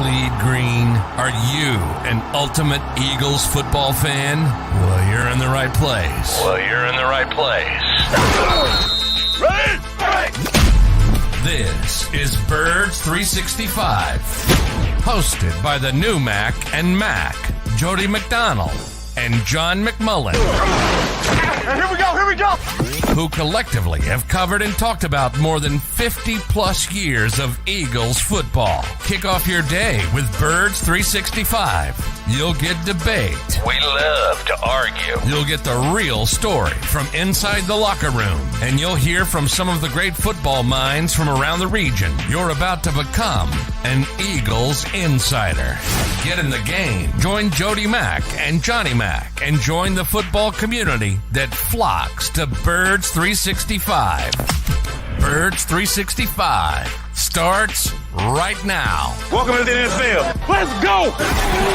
bleed green? Are you an ultimate Eagles football fan? Well, you're in the right place. Ready? This is Birds 365, hosted by the new Mac and Mac, Jody McDonald and John McMullen. Here we go! Who collectively have covered and talked about more than 50 plus years of Eagles football. Kick off your day with Birds 365. You'll get debate. We love to argue. You'll get the real story from inside the locker room. And you'll hear from some of the great football minds from around the region. You're about to become an Eagles insider. Get in the game. Join Jody Mack and Johnny Mack and join the football community that flocks to Birds 365. Birds 365 starts right now. Welcome to the NFL. Let's go!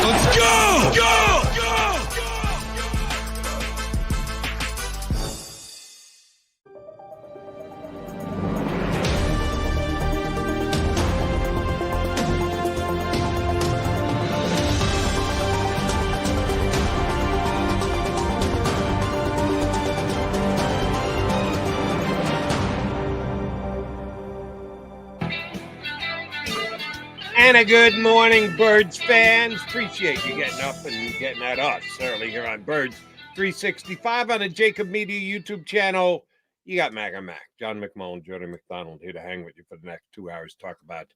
Let's go! Go! And a good morning, Birds fans. Appreciate you getting up and getting at us early here on Birds 365 on the JAKIB Media YouTube channel. You got Mac and Mac, John McMullen, Jody McDonald here to hang with you for the next 2 hours, talk about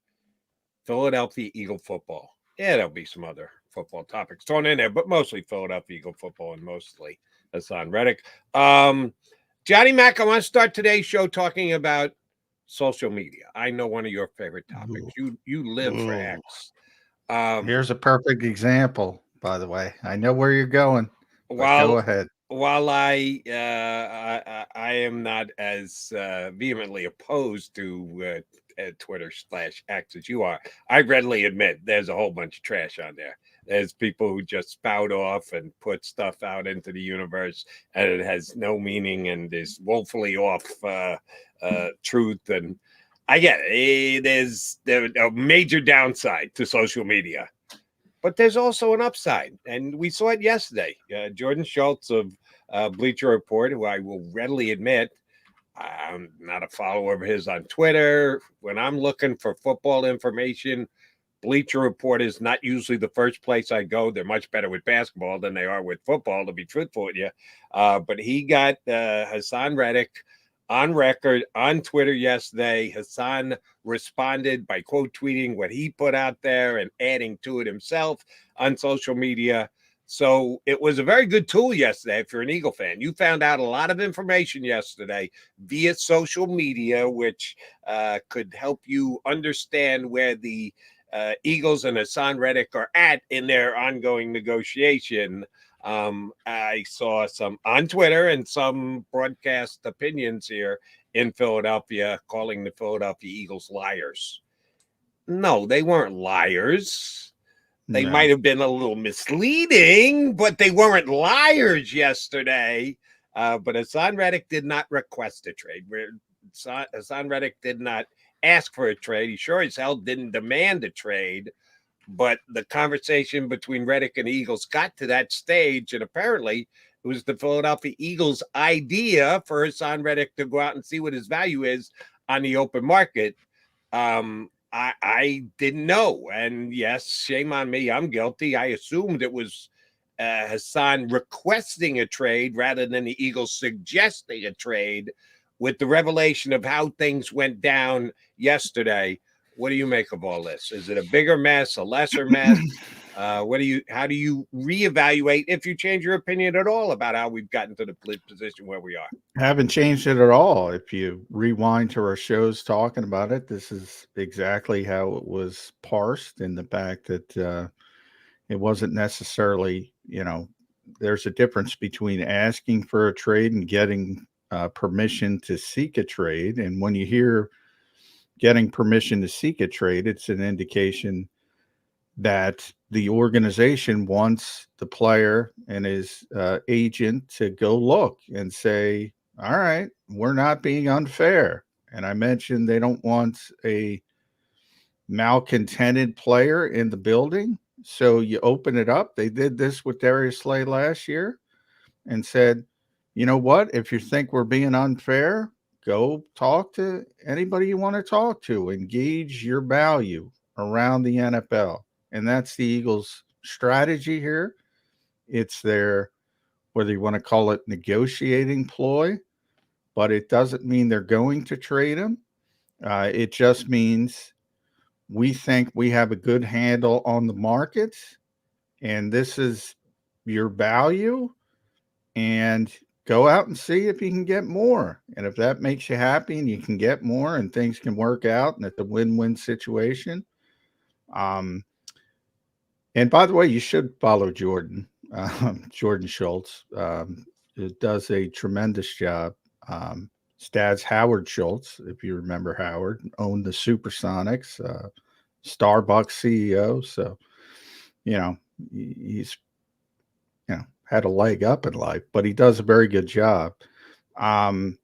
Philadelphia Eagle football. Yeah, there'll be some other football topics thrown in there, but mostly Philadelphia Eagle football and mostly Haason Reddick. Johnny Mac, I want to start today's show talking about social media. I know one of your favorite topics. You live for X. Here's a perfect example, by the way. I know where you're going. Go ahead. While I am not as vehemently opposed to Twitter/X as you are, I readily admit there's a whole bunch of trash on there. There's people who just spout off and put stuff out into the universe, and it has no meaning and is woefully off truth. And I get it. There's a major downside to social media, but there's also an upside, and we saw it yesterday. Jordan Schultz of Bleacher Report, who I will readily admit I'm not a follower of his on Twitter. When I'm looking for football information, Bleacher Report is not usually the first place I go. They're much better with basketball than they are with football, to be truthful with you. But he got Haason Reddick on record on Twitter yesterday. Haason responded by quote tweeting what he put out there and adding to it himself on social media. So it was a very good tool yesterday if you're an Eagle fan. You found out a lot of information yesterday via social media, which could help you understand where the Eagles and Haason Reddick are at in their ongoing negotiation. I saw some on Twitter and some broadcast opinions here in Philadelphia calling the Philadelphia Eagles liars. No, they weren't liars. They might have been a little misleading, but they weren't liars yesterday. But Haason Reddick did not request a trade. Haason Reddick did not ask for a trade. He sure as hell didn't demand a trade. But the conversation between Reddick and the Eagles got to that stage, and apparently it was the Philadelphia Eagles' idea for Haason Reddick to go out and see what his value is on the open market. I didn't know, and yes, shame on me. I'm guilty. I assumed it was Haason requesting a trade rather than the Eagles suggesting a trade. With the revelation of how things went down yesterday, what do you make of all this? Is it a bigger mess, a lesser mess? How do you reevaluate, if you change your opinion at all, about how we've gotten to the position where we are? Haven't changed it at all. If you rewind to our shows talking about it, this is exactly how it was parsed, in the fact that it wasn't necessarily, there's a difference between asking for a trade and getting permission to seek a trade. And when you hear getting permission to seek a trade, it's an indication that the organization wants the player and his agent to go look and say, all right, we're not being unfair. And I mentioned they don't want a malcontented player in the building. So you open it up. They did this with Darius Slay last year and said, you know what? If you think we're being unfair, go talk to anybody you want to talk to. Engage your value around the NFL. And that's the Eagles' strategy here. It's their, whether you want to call it negotiating ploy, but it doesn't mean they're going to trade him. It just means we think we have a good handle on the markets, and this is your value, and go out and see if you can get more. And if that makes you happy and you can get more and things can work out and it's a win-win situation. And by the way, you should follow Jordan Schultz. It does a tremendous job. Stats Howard Schultz, if you remember Howard, owned the Supersonics, Starbucks CEO. So, he's, had a leg up in life, but he does a very good job. And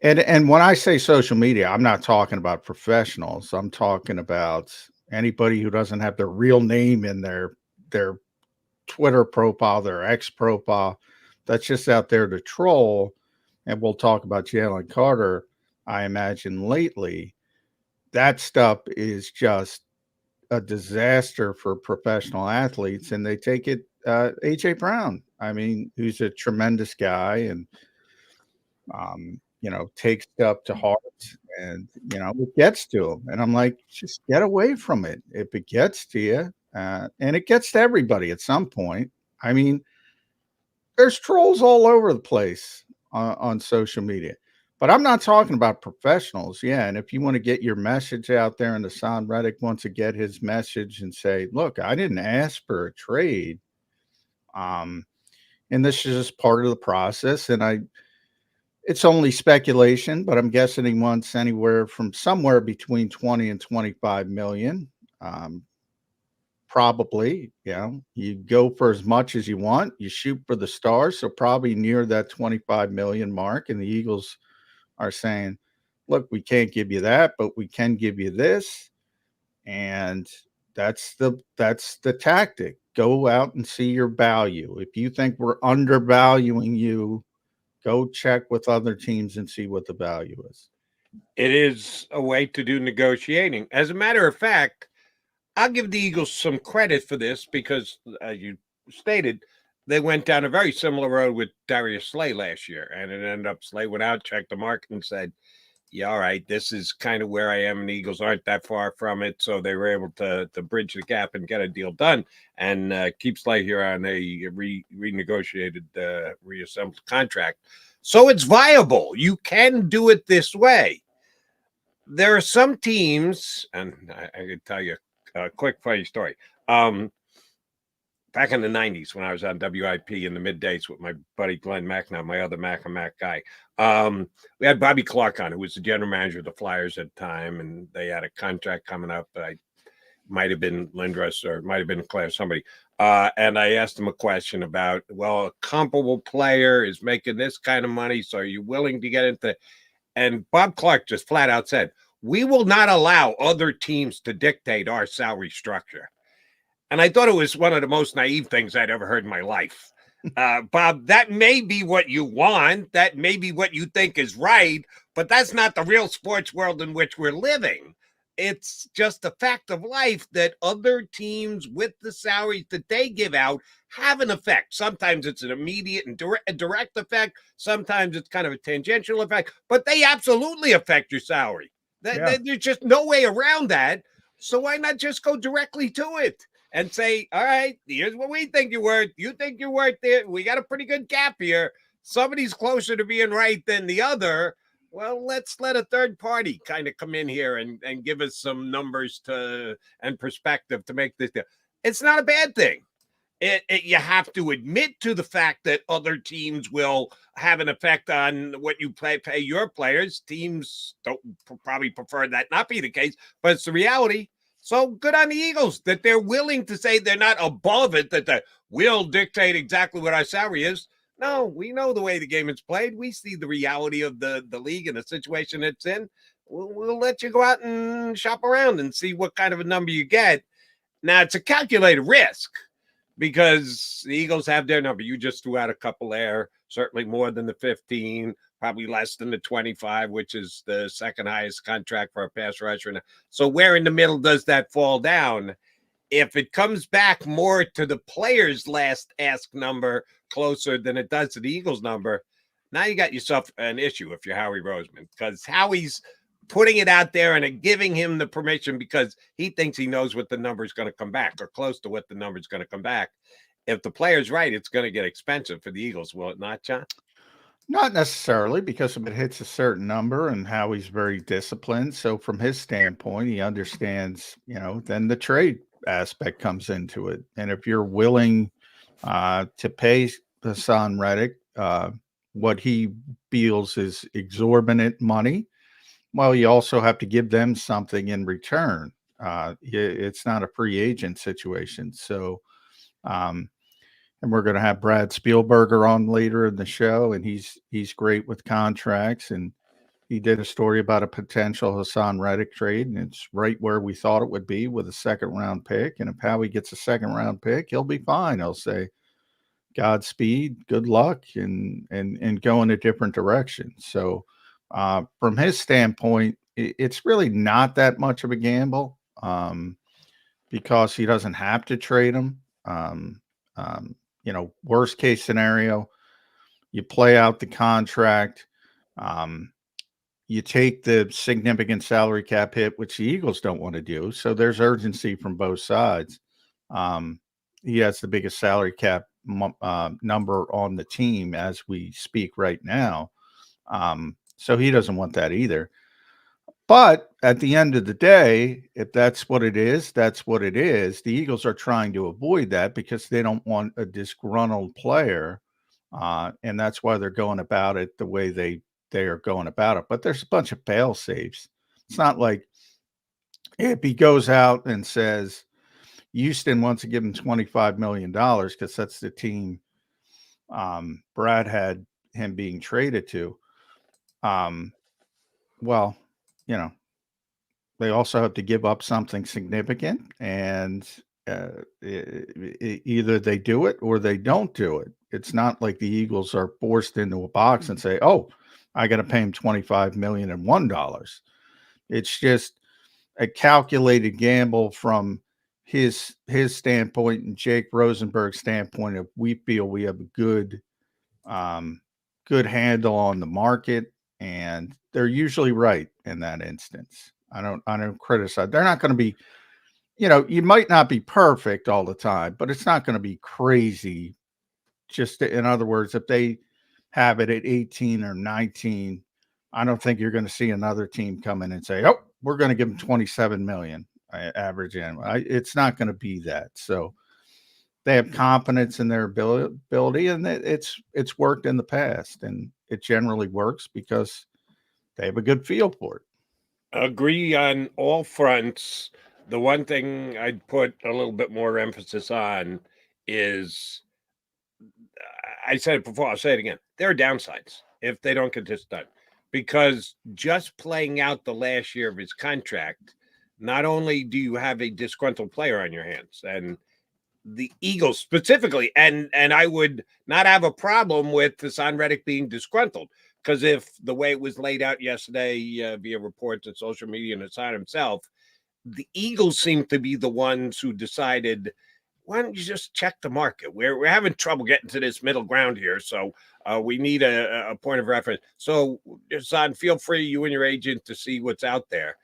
when I say social media, I'm not talking about professionals. I'm talking about anybody who doesn't have their real name in their Twitter profile, their X profile, that's just out there to troll. And we'll talk about Jalen Carter, I imagine, lately. That stuff is just a disaster for professional athletes, and they take it. A.J. Brown, I mean, who's a tremendous guy and, takes stuff to heart and, it gets to him. And I'm like, just get away from it if it gets to you. And it gets to everybody at some point. I mean, there's trolls all over the place on social media, but I'm not talking about professionals. Yeah. And if you want to get your message out there and Haason Reddick wants to get his message and say, look, I didn't ask for a trade. And this is just part of the process. And it's only speculation, but I'm guessing he wants anywhere from somewhere between 20 and 25 million. Probably, you go for as much as you want, you shoot for the stars. So probably near that 25 million mark. And the Eagles are saying, look, we can't give you that, but we can give you this. And that's the tactic. Go out and see your value. If you think we're undervaluing you, go check with other teams and see what the value is. It is a way to do negotiating. As a matter of fact, I'll give the Eagles some credit for this because, as you stated, they went down a very similar road with Darius Slay last year. And it ended up Slay went out, checked the market, and said, yeah, all right, this is kind of where I am, and the Eagles aren't that far from it. So they were able to bridge the gap and get a deal done and keep Slay here on a renegotiated, reassembled contract. So it's viable. You can do it this way. There are some teams, and I can tell you a quick funny story. Back in the 90s when I was on WIP in the middays with my buddy Glenn McNabb, my other Mac and Mac guy, we had Bobby Clark on, who was the general manager of the Flyers at the time, and they had a contract coming up. I might have been Lindros or it might have been Claire, somebody. And I asked him a question about, well, a comparable player is making this kind of money, so are you willing to get into? And Bob Clark just flat out said, we will not allow other teams to dictate our salary structure. And I thought it was one of the most naive things I'd ever heard in my life. Bob, that may be what you want. That may be what you think is right, but that's not the real sports world in which we're living. It's just a fact of life that other teams with the salaries that they give out have an effect. Sometimes it's an immediate and direct effect. Sometimes it's kind of a tangential effect, but they absolutely affect your salary. There's just no way around that. So why not just go directly to it and say, all right, here's what we think you're worth. You think you're worth it. We got a pretty good gap here. Somebody's closer to being right than the other. Well, let's let a third party kind of come in here and give us some numbers and perspective to make this deal. It's not a bad thing. You have to admit to the fact that other teams will have an effect on what you pay your players. Teams don't probably prefer that not be the case, but it's the reality. So good on the Eagles that they're willing to say they're not above it, that we'll dictate exactly what our salary is. No, we know the way the game is played. We see the reality of the league and the situation it's in. we'll let you go out and shop around and see what kind of a number you get. Now, it's a calculated risk because the Eagles have their number. You just threw out a couple there, certainly more than the 15, probably less than the 25, which is the second highest contract for a pass rusher. So where in the middle does that fall down? If it comes back more to the player's last ask number closer than it does to the Eagles number, now you got yourself an issue if you're Howie Roseman, because Howie's putting it out there and giving him the permission because he thinks he knows what the number is going to come back or close to what the number is going to come back. If the player's right, it's going to get expensive for the Eagles, will it not, John? Not necessarily, because if it hits a certain number and Howie's very disciplined. So from his standpoint, he understands, then the trade aspect comes into it. And if you're willing to pay Haason Reddick what he feels is exorbitant money, well, you also have to give them something in return. It's not a free agent situation. So, and we're going to have Brad Spielberger on later in the show, and he's great with contracts. And he did a story about a potential Haason Reddick trade, and it's right where we thought it would be with a second-round pick. And if Howie gets a second-round pick, he'll be fine. He'll say, Godspeed, good luck, and go in a different direction. So, from his standpoint, it's really not that much of a gamble because he doesn't have to trade him. Worst case scenario, you play out the contract. You take the significant salary cap hit, which the Eagles don't want to do. So there's urgency from both sides. He has the biggest salary cap number on the team as we speak right now. So he doesn't want that either. But at the end of the day, if that's what it is, that's what it is. The Eagles are trying to avoid that because they don't want a disgruntled player. And that's why they're going about it the way they are going about it. But there's a bunch of fail safes. It's not like if he goes out and says Houston wants to give him $25 million because that's the team Brad had him being traded to. Well, they also have to give up something significant, and either they do it or they don't do it. It's not like the Eagles are forced into a box and say, "Oh, I got to pay him $25 million and $1." It's just a calculated gamble from his standpoint and Jake Rosenberg's standpoint. If we feel we have a good handle on the market, and they're usually right in that instance. I don't criticize. They're not going to be, you might not be perfect all the time, but it's not going to be crazy. Just in other words, if they have it at 18 or 19, I don't think you're going to see another team come in and say, "Oh, we're going to give them 27 million average annual." It's not going to be that. So they have confidence in their ability, and it's worked in the past, and it generally works because they have a good feel for it. Agree on all fronts. The one thing I'd put a little bit more emphasis on is, I said it before, I'll say it again. There are downsides if they don't get this done, because just playing out the last year of his contract, not only do you have a disgruntled player on your hands, and the Eagles specifically, and I would not have a problem with Haason Reddick being disgruntled, because if the way it was laid out yesterday via reports and social media and Haason himself, the Eagles seem to be the ones who decided, why don't you just check the market? We're having trouble getting to this middle ground here, so we need a point of reference. So, Haason, feel free, you and your agent, to see what's out there.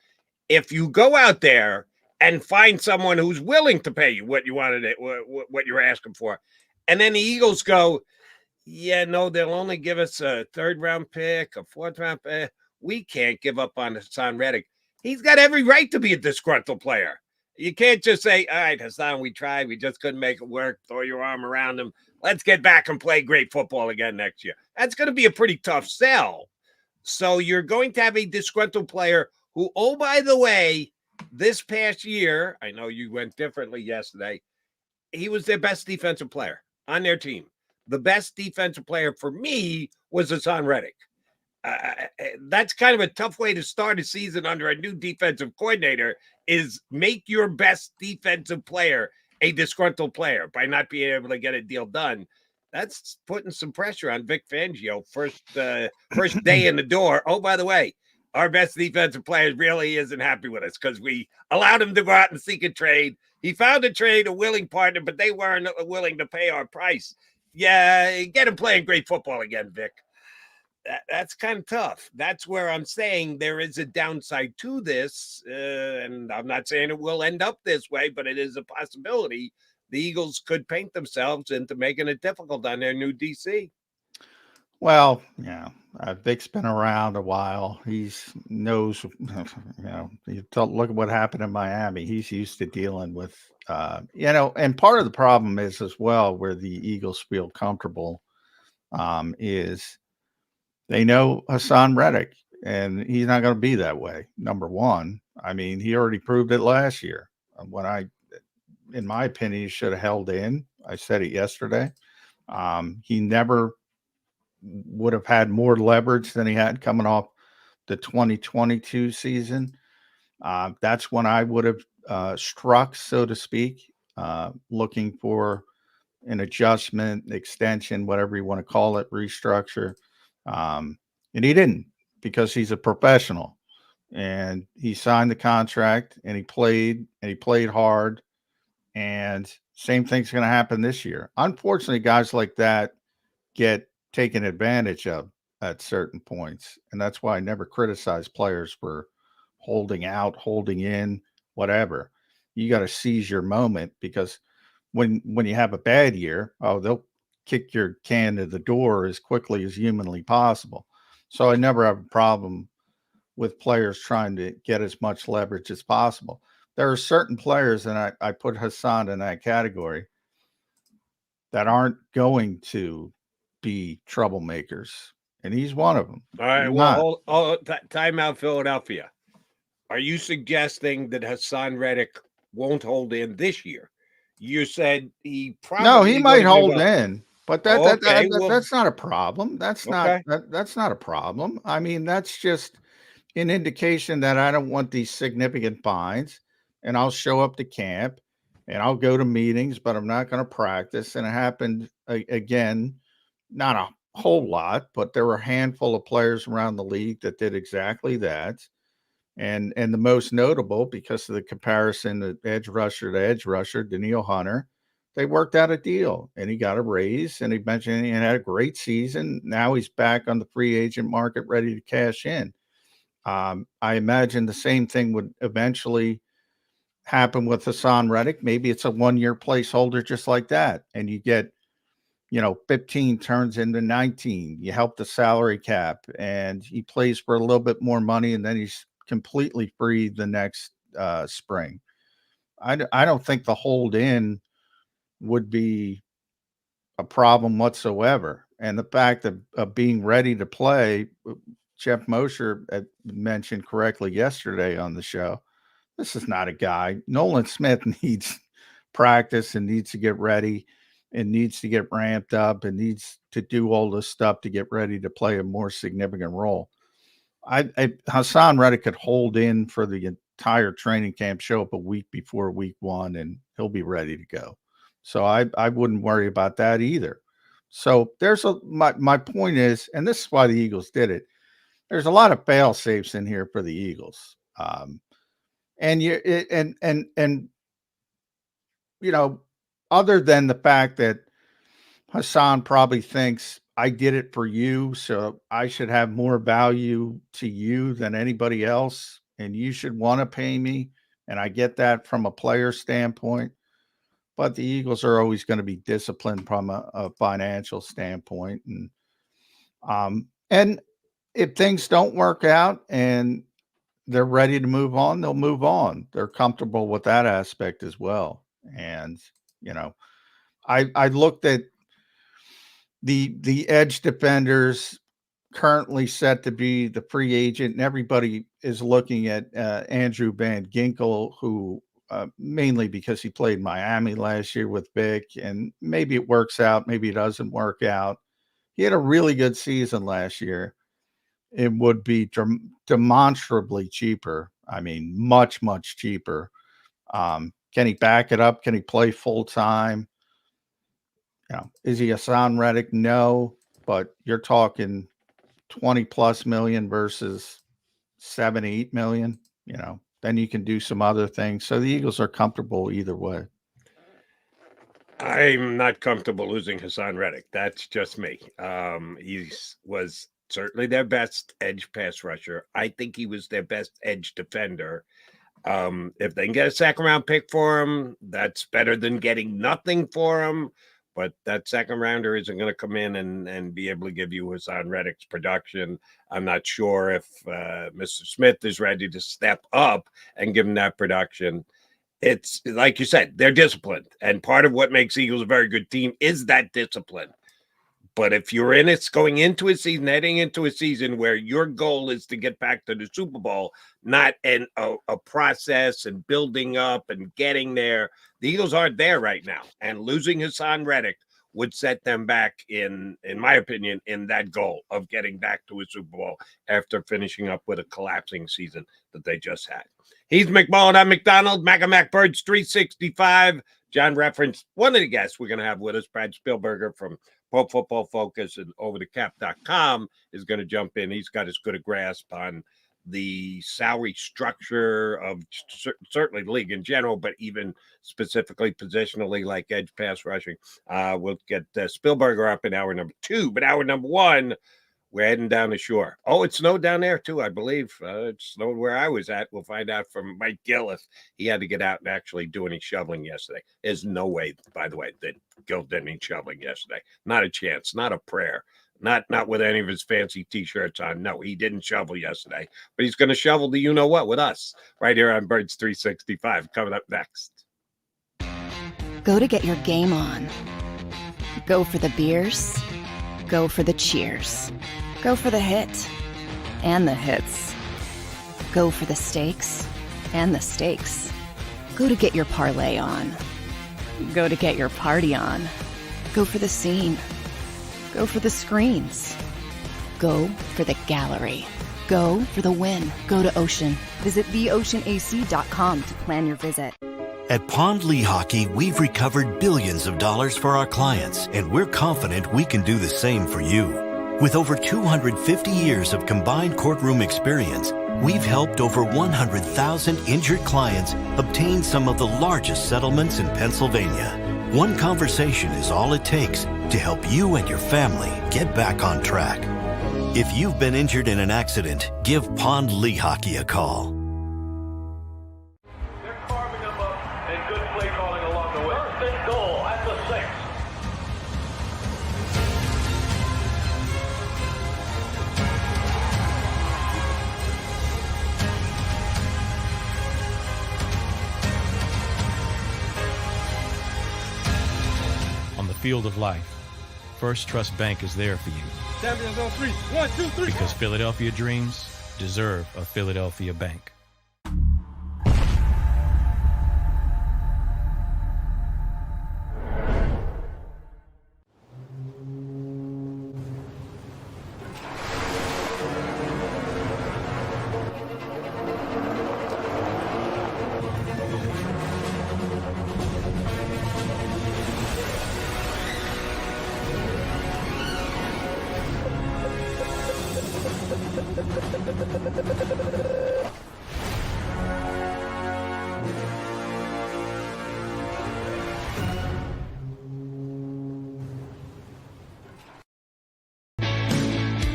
If you go out there and find someone who's willing to pay you what you wanted, what you're asking for, and then the Eagles go, yeah, no, they'll only give us a third-round pick, a fourth-round pick. We can't give up on Haason Reddick. He's got every right to be a disgruntled player. You can't just say, all right, Haason, we tried. We just couldn't make it work. Throw your arm around him. Let's get back and play great football again next year. That's going to be a pretty tough sell. So you're going to have a disgruntled player who, oh, by the way, this past year, I know you went differently yesterday, he was their best defensive player on their team. The best defensive player for me was Haason Reddick. that's kind of a tough way to start a season under a new defensive coordinator, is make your best defensive player a disgruntled player by not being able to get a deal done. That's putting some pressure on Vic Fangio. First day in the door. Oh, by the way, our best defensive player really isn't happy with us because we allowed him to go out and seek a trade. He found a trade, a willing partner, but they weren't willing to pay our price. Yeah, get him playing great football again, Vic. That's kind of tough. That's where I'm saying there is a downside to this. And I'm not saying it will end up this way, but it is a possibility. The Eagles could paint themselves into making it difficult on their new DC. Well, yeah, Vic's been around a while. He's knows, look at what happened in Miami. He's used to dealing with, and part of the problem is as well where the Eagles feel comfortable is they know Haason Reddick, and he's not going to be that way. Number one, I mean, he already proved it last year. In my opinion, he should have held in. I said it yesterday. He never would have had more leverage than he had coming off the 2022 season. That's when I would have struck, so to speak, looking for an adjustment, extension, whatever you want to call it, restructure. And he didn't, because he's a professional, and he signed the contract and he played hard, and same thing's going to happen this year. Unfortunately, guys like that get taken advantage of at certain points. And that's why I never criticize players for holding out, holding in, whatever. You got to seize your moment, because when you have a bad year, they'll kick your can to the door as quickly as humanly possible. So I never have a problem with players trying to get as much leverage as possible. There are certain players, and I put Haason in that category, that aren't going to be troublemakers, and he's one of them. All right, well, time out, Philadelphia. Are you suggesting that Haason Reddick won't hold in this year? You said he probably no, he might hold in, but that's not a problem. That's Okay. that's not a problem. I mean, that's just an indication that I don't want these significant fines, and I'll show up to camp and I'll go to meetings, but I'm not going to practice. And it happened again, not a whole lot, but there were a handful of players around the league that did exactly that. And the most notable, because of the comparison of edge rusher to edge rusher, Daniil Hunter, they worked out a deal, and he got a raise, and he mentioned he had a great season. Now he's back on the free agent market, ready to cash in. I imagine the same thing would eventually happen with Haason Reddick. Maybe it's a 1-year placeholder just like that, and you get 15 turns into 19. You help the salary cap, and he plays for a little bit more money, and then he's completely free the next spring. I don't think the hold in would be a problem whatsoever. And the fact of being ready to play, Jeff Mosher mentioned correctly yesterday on the show, this is not a guy. Nolan Smith needs practice and needs to get ready and needs to get ramped up and needs to do all this stuff to get ready to play a more significant role. Haason Reddick could hold in for the entire training camp, show up a week before week 1, and he'll be ready to go. So I wouldn't worry about that either. So my point is, and this is why the Eagles did it, there's a lot of fail safes in here for the Eagles. Other than the fact that Haason probably thinks I did it for you, so I should have more value to you than anybody else, and you should want to pay me. And I get that from a player standpoint, but the Eagles are always going to be disciplined from a financial standpoint. And if things don't work out and they're ready to move on, they'll move on. They're comfortable with that aspect as well. And, I looked at the edge defenders currently set to be the free agent, and everybody is looking at Andrew Van Ginkel, who mainly because he played Miami last year with Vic, and maybe it works out, maybe it doesn't work out. He had a really good season last year, it would be demonstrably cheaper. I mean, much, much cheaper. Can he back it up? Can he play full time? Is he Haason Reddick? No, but you're talking 20 plus million versus 7-8 million. Then you can do some other things. So the Eagles are comfortable either way. I'm not comfortable losing Haason Reddick. That's just me. He was certainly their best edge pass rusher. I think he was their best edge defender. If they can get a second round pick for him, that's better than getting nothing for him. But that second rounder isn't going to come in and be able to give you Haason Reddick's production. I'm not sure if Mr. Smith is ready to step up and give him that production. It's like you said, they're disciplined. And part of what makes Eagles a very good team is that discipline. But if you're in it, going into a season, heading into a season where your goal is to get back to the Super Bowl, not a process and building up and getting there, the Eagles aren't there right now. And losing Haason Reddick would set them back, in my opinion, in that goal of getting back to a Super Bowl after finishing up with a collapsing season that they just had. He's McMullen. I'm McDonald. Mac Birds 365. John referenced one of the guests we're going to have with us, Brad Spielberger from Pro Football Focus and overthecap.com is going to jump in. He's got as good a grasp on the salary structure of certainly the league in general, but even specifically positionally like edge pass rushing. We'll get Spielberger up in hour number 2, but hour number 1, we're heading down the shore. Oh, it snowed down there too, I believe. It snowed where I was at. We'll find out from Mike Gil if he had to get out and actually do any shoveling yesterday. There's no way, by the way, that Gil did any shoveling yesterday. Not a chance, not a prayer. Not with any of his fancy T-shirts on. No, he didn't shovel yesterday. But he's going to shovel the you-know-what with us right here on Birds 365. Coming up next. Go to get your game on. Go for the beers. Go for the cheers. Go for the hit and the hits. Go for the stakes and the stakes. Go to get your parlay on. Go to get your party on. Go for the scene. Go for the screens. Go for the gallery. Go for the win. Go to Ocean. Visit theoceanac.com to plan your visit. At Pond Lehocky, we've recovered billions of dollars for our clients, and we're confident we can do the same for you. With over 250 years of combined courtroom experience, we've helped over 100,000 injured clients obtain some of the largest settlements in Pennsylvania. One conversation is all it takes to help you and your family get back on track. If you've been injured in an accident, give Pond Lehocky a call. They're carving them up and good play calling along the way. First and goal at the 6. On the field of life, First Trust Bank is there for you. Champions on 3. 1, 2, 3. Because Philadelphia dreams deserve a Philadelphia bank.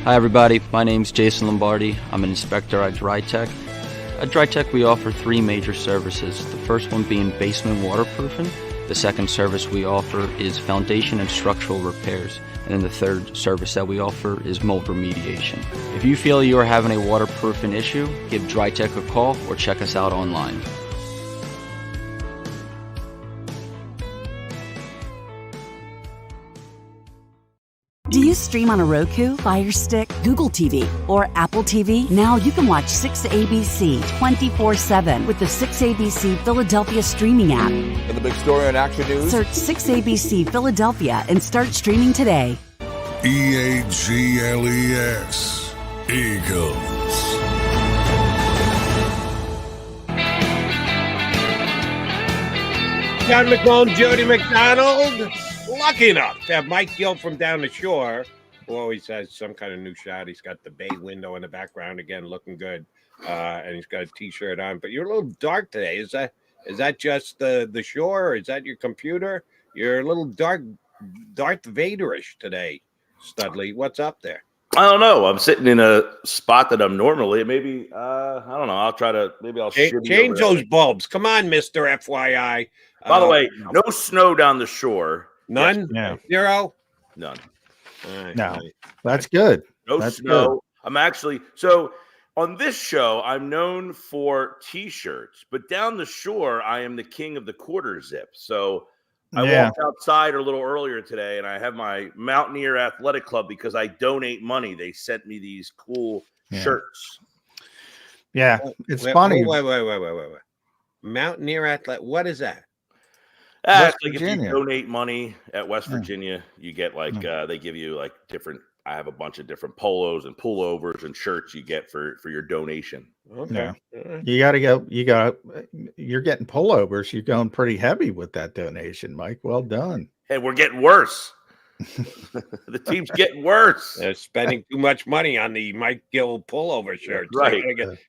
Hi everybody, my name's Jason Lombardi. I'm an inspector at DryTech. At DryTech we offer 3 major services, the first one being basement waterproofing, the second service we offer is foundation and structural repairs, and then the third service that we offer is mold remediation. If you feel you are having a waterproofing issue, give DryTech a call or check us out online. Do you stream on a Roku, Fire Stick, Google TV, or Apple TV? Now you can watch 6ABC 24/7 with the 6ABC Philadelphia streaming app. And the big story on Action News? Search 6ABC Philadelphia and start streaming today. EAGLES. Eagles. John McMullen, Jody McDonald. Lucky enough to have Mike Gil from down the shore, who always has some kind of new shot. He's got the bay window in the background again, looking good, and he's got a T-shirt on. But you're a little dark today. Is that just the shore, or is that your computer? You're a little Darth Vaderish today, Studley. What's up there? I don't know. I'm sitting in a spot that I'm normally. Maybe I don't know. I'll try to. Maybe I'll change those bulbs. Come on, Mr. FYI. By the way, no snow down the shore. None. Yeah. Zero. None. Right, No, right. that's good. That's snow. Good. I'm actually on this show. I'm known for T-shirts, but down the shore, I am the king of the quarter zip. So I walked outside a little earlier today, and I have my Mountaineer Athletic Club because I donate money. They sent me these cool shirts. Yeah, it's funny. Wait. Mountaineer Athletic. What is that? Like if you donate money at West Virginia, you get they give you like different. I have a bunch of different polos and pullovers and shirts you get for your donation. Okay. Yeah. You're getting pullovers. You're going pretty heavy with that donation, Mike. Well done. Hey, we're getting worse. The team's getting worse. They're spending too much money on the Mike Gil pullover shirts. Right.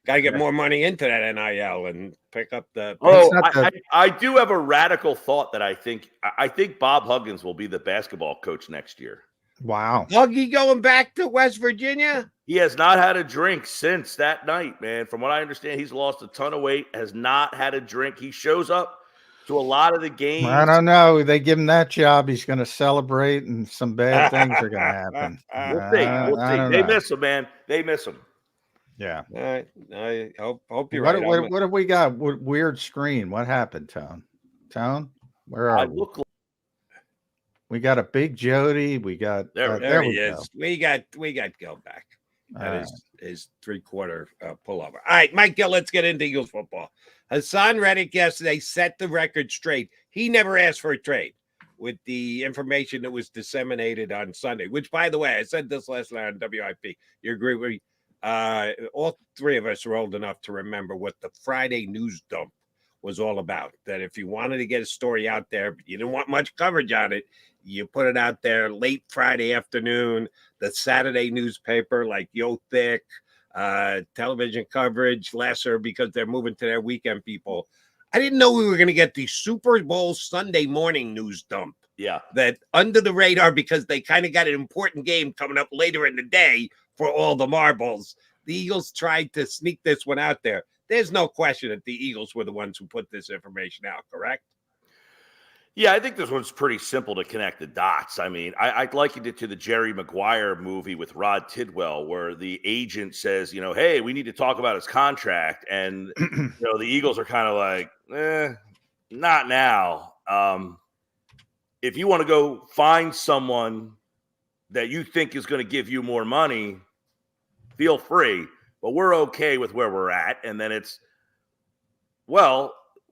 Got to get more money into that NIL and pick up the. I do have a radical thought that I think Bob Huggins will be the basketball coach next year. Wow. Huggy going back to West Virginia? He has not had a drink since that night, man. From what I understand, he's lost a ton of weight, has not had a drink. He shows up to a lot of the games. I don't know. They give him that job, he's going to celebrate, and some bad things are going to happen. We'll see. They miss him, man. They miss him. Yeah. I hope you're right. What have we got? Weird screen. What happened, Tone? Where are we? We got a big Jody. We got there he is. We got Gil back. That is his 3/4 pullover. All right, Mike Gil, let's get into Eagles football. Haason Reddick yesterday set the record straight. He never asked for a trade with the information that was disseminated on Sunday, which, by the way, I said this last night on WIP. You agree with me? All three of us are old enough to remember what the Friday news dump was all about. That if you wanted to get a story out there, but you didn't want much coverage on it, you put it out there late Friday afternoon, the Saturday newspaper like Yo Thick, television coverage lesser because they're moving to their weekend people. I didn't know we were going to get the Super Bowl Sunday morning news dump. Yeah. That under the radar because they kind of got an important game coming up later in the day for all the marbles. The Eagles tried to sneak this one out there. There's no question that the Eagles were the ones who put this information out, correct? Yeah, I think this one's pretty simple to connect the dots. I mean, I likened it to the Jerry Maguire movie with Rod Tidwell, where the agent says, hey, we need to talk about his contract. And, the Eagles are kind of like, not now. If you want to go find someone that you think is going to give you more money, feel free. But we're okay with where we're at. And then it's,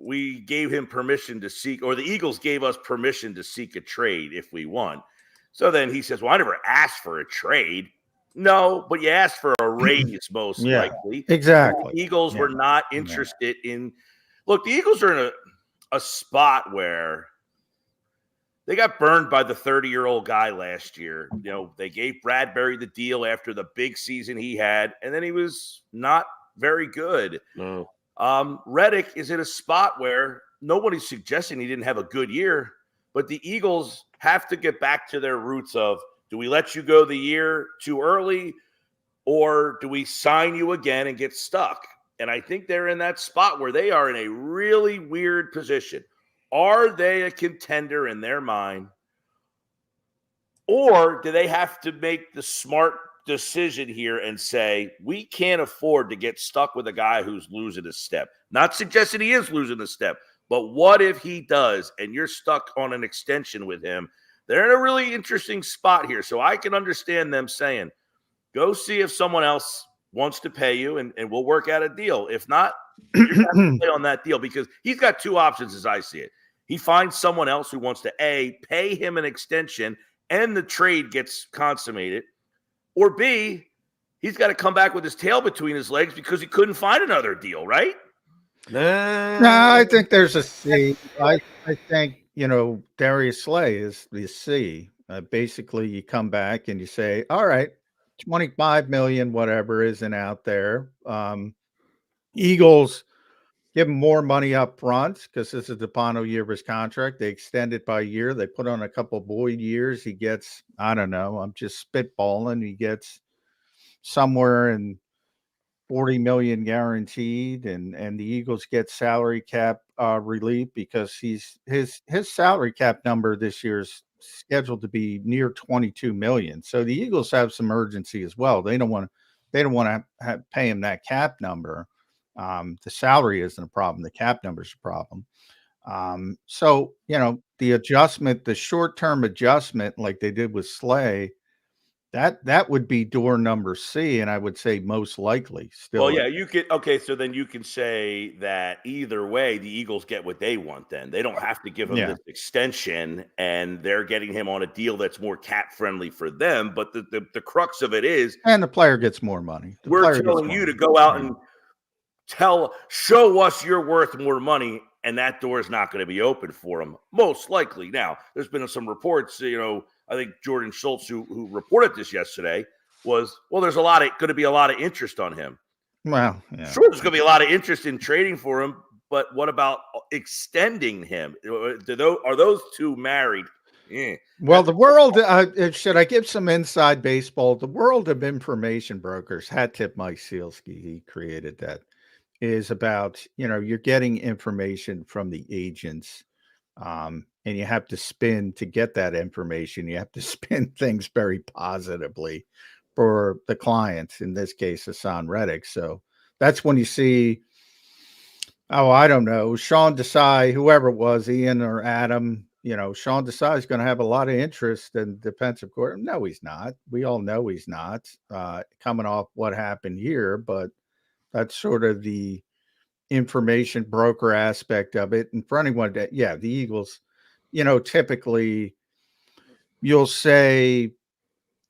we gave him permission to seek, or the Eagles gave us permission to seek a trade if we won. So then he says, I never asked for a trade. No, but you asked for a raise most likely. Exactly. The Eagles were not interested in – look, the Eagles are in a spot where they got burned by the 30-year-old guy last year. They gave Bradbury the deal after the big season he had, and then he was not very good. No. Reddick is in a spot where nobody's suggesting he didn't have a good year, but the Eagles have to get back to their roots of, do we let you go the year too early, or do we sign you again and get stuck? And I think they're in that spot where they are in a really weird position. Are they a contender in their mind, or do they have to make the smart decision here and say, we can't afford to get stuck with a guy who's losing a step? Not suggesting he is losing a step, but what if he does and you're stuck on an extension with him? They're in a really interesting spot here. So I can understand them saying, go see if someone else wants to pay you and we'll work out a deal. If not, you have to play on that deal, because he's got two options as I see it. He finds someone else who wants to A, pay him an extension and the trade gets consummated, or B, he's got to come back with his tail between his legs because he couldn't find another deal, right? No, I think there's a C. I think, Darius Slay is the C. Basically, you come back and you say, all right, 25 million, whatever, isn't out there. Eagles give him more money up front because this is the final year of his contract. They extend it by a year. They put on a couple of Boyd years. He gets, I don't know, I'm just spitballing. He gets somewhere in 40 million guaranteed, and the Eagles get salary cap relief because his salary cap number this year is scheduled to be near 22 million. So the Eagles have some urgency as well. They don't want to pay him that cap number. The salary isn't a problem. The cap number is a problem. So, the adjustment, the short-term adjustment, like they did with Slay, that would be door number C, and I would say most likely still. Well, yeah, you could. Okay, so then you can say that either way, the Eagles get what they want. Then they don't have to give him this extension, and they're getting him on a deal that's more cap friendly for them. But the crux of it is, and the player gets more money. We're telling you to go out and show us you're worth more money, and that door is not going to be open for him, most likely. Now, there's been some reports, I think Jordan Schultz, who reported this yesterday, was, there's going to be a lot of interest on him. Well, yeah. Sure, there's going to be a lot of interest in trading for him, but what about extending him? Are those two married? Yeah. Well, the world, should I give some inside baseball? The world of information brokers, hat tip Mike Sealski, he created that, is about, you're getting information from the agents. And you have to spin to get that information. You have to spin things very positively for the clients, in this case, Haason Reddick. So that's when you see, I don't know, Sean Desai, whoever it was, Ian or Adam, Sean Desai is going to have a lot of interest in defensive court. No, he's not. We all know he's not, coming off what happened here, but that's sort of the information broker aspect of it. And for anyone that, the Eagles, typically you'll say,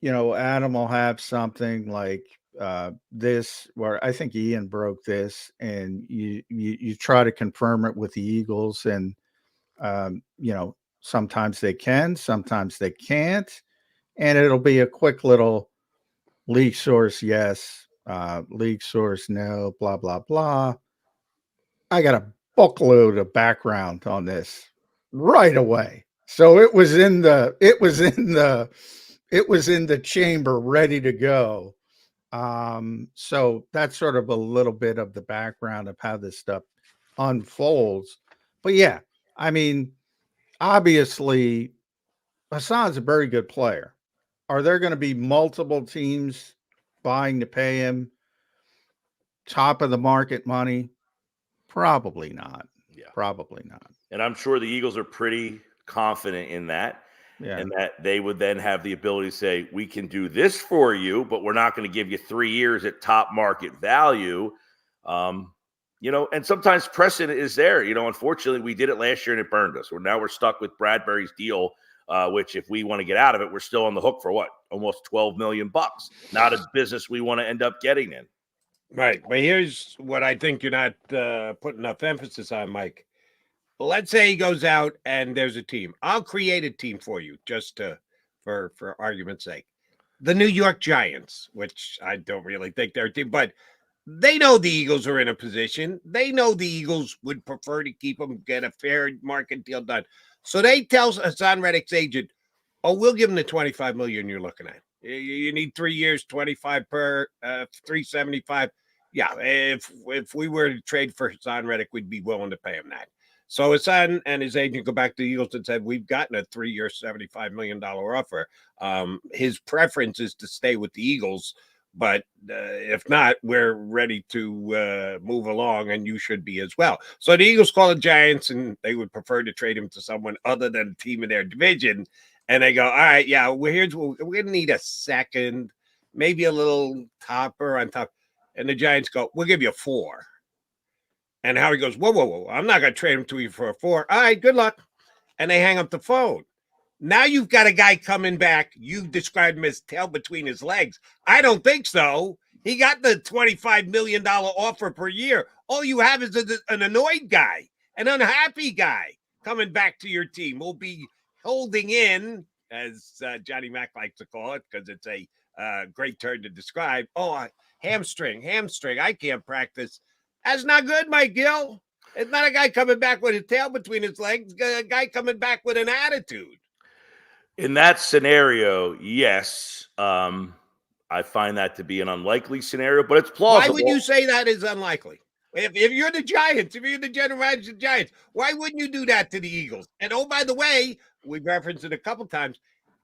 Adam will have something like this, where I think Ian broke this, and you try to confirm it with the Eagles, and sometimes they can, sometimes they can't, and it'll be a quick little league source yes, league source no, blah blah blah. I got a bookload of background on this right away. So it was in the chamber ready to go. So that's sort of a little bit of the background of how this stuff unfolds. But yeah, I mean, obviously Haason's a very good player. Are there going to be multiple teams vying to pay him top of the market money? Probably not. Yeah. Probably not. And I'm sure the Eagles are pretty confident in that. Yeah. And that they would then have the ability to say, we can do this for you, but we're not going to give you 3 years at top market value. And sometimes precedent is there. Unfortunately, we did it last year and it burned us. Now we're stuck with Bradbury's deal, which if we want to get out of it, we're still on the hook for what? Almost $12 million. Not a business we want to end up getting in. Right. But here's what I think you're not putting enough emphasis on, Mike. Let's say he goes out and there's a team. I'll create a team for you just for argument's sake. The New York Giants, which I don't really think they're a team, but they know the Eagles are in a position. They know the Eagles would prefer to keep them, get a fair market deal done. So they tell Haason Reddick's agent, we'll give him the $25 million you're looking at. You need 3 years, 25 per, 375. Yeah, if we were to trade for Haason Reddick, we'd be willing to pay him that. So Haason and his agent go back to the Eagles and said, we've gotten a 3-year, $75 million offer. His preference is to stay with the Eagles, but if not, we're ready to move along, and you should be as well. So the Eagles call the Giants, and they would prefer to trade him to someone other than a team in their division. And they go, all right, yeah, we're going to need a second, maybe a little topper on top. And the Giants go, we'll give you a 4. And Howie goes, whoa. I'm not going to trade him to you for a 4. All right, good luck. And they hang up the phone. Now you've got a guy coming back. You described him as tail between his legs. I don't think so. He got the $25 million offer per year. All you have is an annoyed guy, an unhappy guy coming back to your team. Will be holding in, as Johnny Mac likes to call it, because it's a great term to describe. Oh, hamstring. I can't practice. That's not good, Mike Gil. It's not a guy coming back with his tail between his legs. A guy coming back with an attitude. In that scenario, yes. I find that to be an unlikely scenario, but it's plausible. Why would you say that is unlikely? If you're the Giants, if you're the general manager of the Giants, why wouldn't you do that to the Eagles? And oh, by the way, we've referenced it a couple times.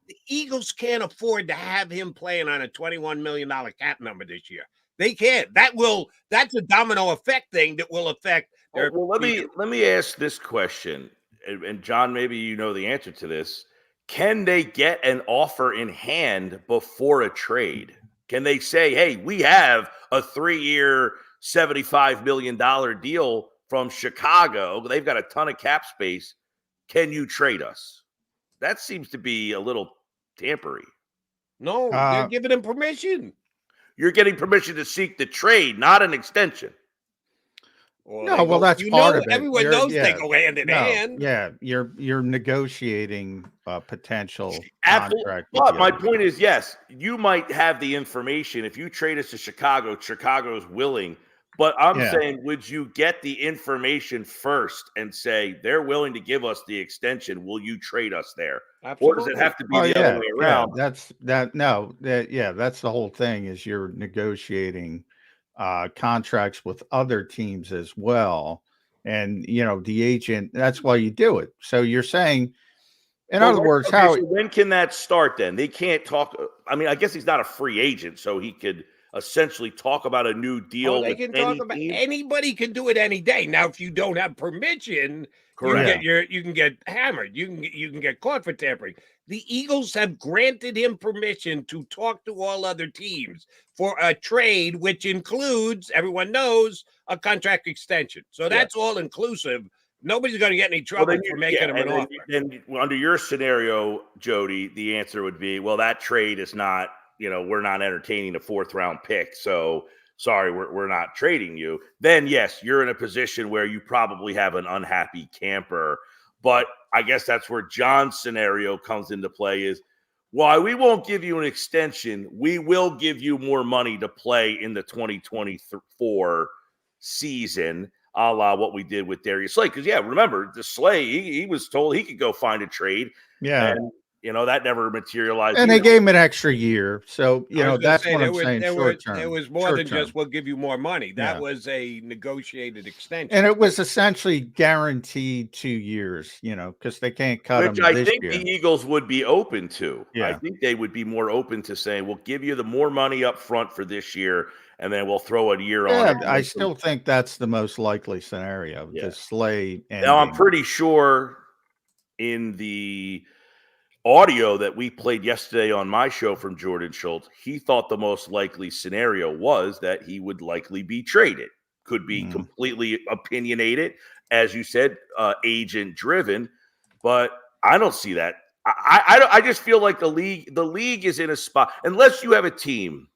The Eagles can't afford to have him playing on a $21 million cap number this year. They can't. That's a domino effect thing that will affect their. Well, let me ask this question, and John, maybe you know the answer to this. Can they get an offer in hand before a trade? Can they say, hey, we have a 3-year, $75 million deal from Chicago. They've got a ton of cap space. Can you trade us? That seems to be a little tampery. No, they're giving him permission. You're getting permission to seek the trade, not an extension. Well, that's part of it. Everyone knows they go hand in hand. Yeah, you're negotiating a potential contract. But my point is, yes, you might have the information. If you trade us to Chicago, Chicago's willing. But I'm saying, would you get the information first and say they're willing to give us the extension? Will you trade us there? Absolutely. Or does it have to be the other way around? That's the whole thing is you're negotiating contracts with other teams as well. And, the agent, that's why you do it. So you're saying, in other words, so when can that start then? They can't talk. I mean, I guess he's not a free agent, so he could essentially talk about a new deal. They can talk about anybody can do it any day. Now, if you don't have permission, you can get hammered. You can get caught for tampering. The Eagles have granted him permission to talk to all other teams for a trade, which includes, everyone knows, a contract extension. So that's all inclusive. Nobody's going to get any trouble for making him an offer. And under your scenario, Jody, the answer would be, well, that trade is not, we're not entertaining a 4th-round pick. So sorry, we're not trading you. Then, yes, you're in a position where you probably have an unhappy camper. But I guess that's where John's scenario comes into play is, well, we won't give you an extension. We will give you more money to play in the 2024 season, a la what we did with Darius Slay. Because, remember, the Slay, he was told he could go find a trade. Yeah. And, that never materialized. And they gave him an extra year. So, that's what I'm saying, short term. There was more than just, we'll give you more money. That was a negotiated extension. And it was essentially guaranteed 2 years, because they can't cut him this year. Which I think the Eagles would be open to. Yeah. I think they would be more open to saying, we'll give you the more money up front for this year, and then we'll throw a year on it. I still think that's the most likely scenario, the Slay. Now, I'm pretty sure in the audio that we played yesterday on my show from Jordan Schultz, he thought the most likely scenario was that he would likely be traded. Could be completely opinionated, as you said, agent driven, but I don't see that. I just feel like the league is in a spot, unless you have a team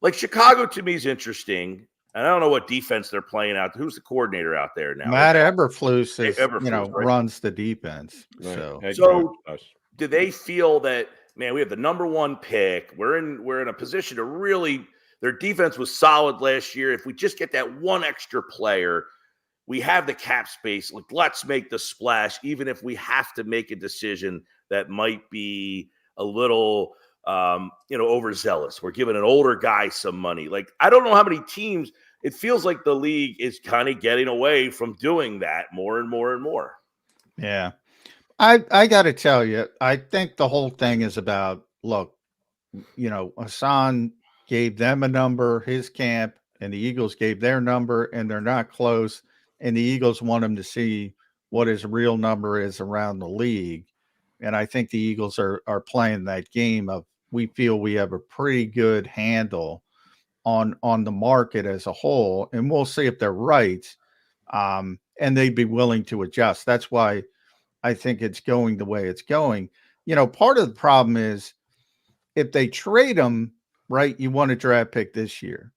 like Chicago. To me is interesting. And I don't know what defense they're playing out. Who's the coordinator out there now? Matt Eberflus runs the defense. Right. So do they feel that, man, we have the number 1 pick. We're in a position to really, their defense was solid last year. If we just get that one extra player, we have the cap space. Like, let's make the splash, even if we have to make a decision that might be a little, overzealous. We're giving an older guy some money. Like, I don't know how many teams. It feels like the league is kind of getting away from doing that more and more and more. Yeah. I got to tell you, I think the whole thing is about, look, Haason gave them a number, his camp, and the Eagles gave their number, and they're not close. And the Eagles want him to see what his real number is around the league. And I think the Eagles are playing that game of, we feel we have a pretty good handle on the market as a whole, and we'll see if they're right. And they'd be willing to adjust. That's why I think it's going the way it's going. Part of the problem is if they trade him, right, you want a draft pick this year.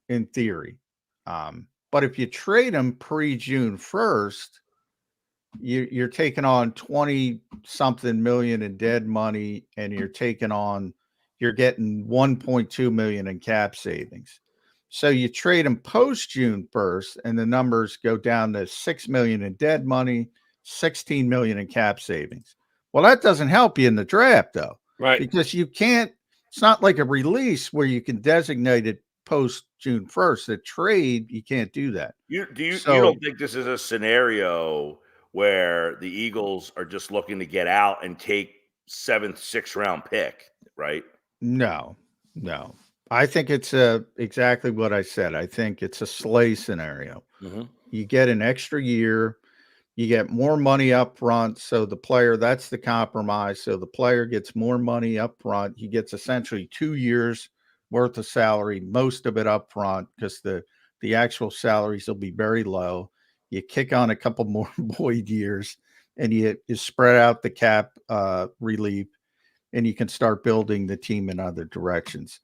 in theory. But if you trade him pre-June 1st, you're taking on 20 something million in dead money, and you're getting 1.2 million in cap savings. So you trade him post June 1st, and the numbers go down to 6 million in dead money, 16 million in cap savings. Well, that doesn't help you in the draft, though, right? Because you can't. It's not like a release where you can designate it post June 1st. A trade, you can't do that. You don't think this is a scenario where the Eagles are just looking to get out and take 7th, 6th round pick, right? No. I think it's exactly what I said. I think it's a Slay scenario. Mm-hmm. You get an extra year, you get more money up front. So the player, that's the compromise. So the player gets more money up front. He gets essentially 2 years worth of salary, most of it up front, because the actual salaries will be very low. You kick on a couple more Boyd years, and you spread out the cap relief, and you can start building the team in other directions.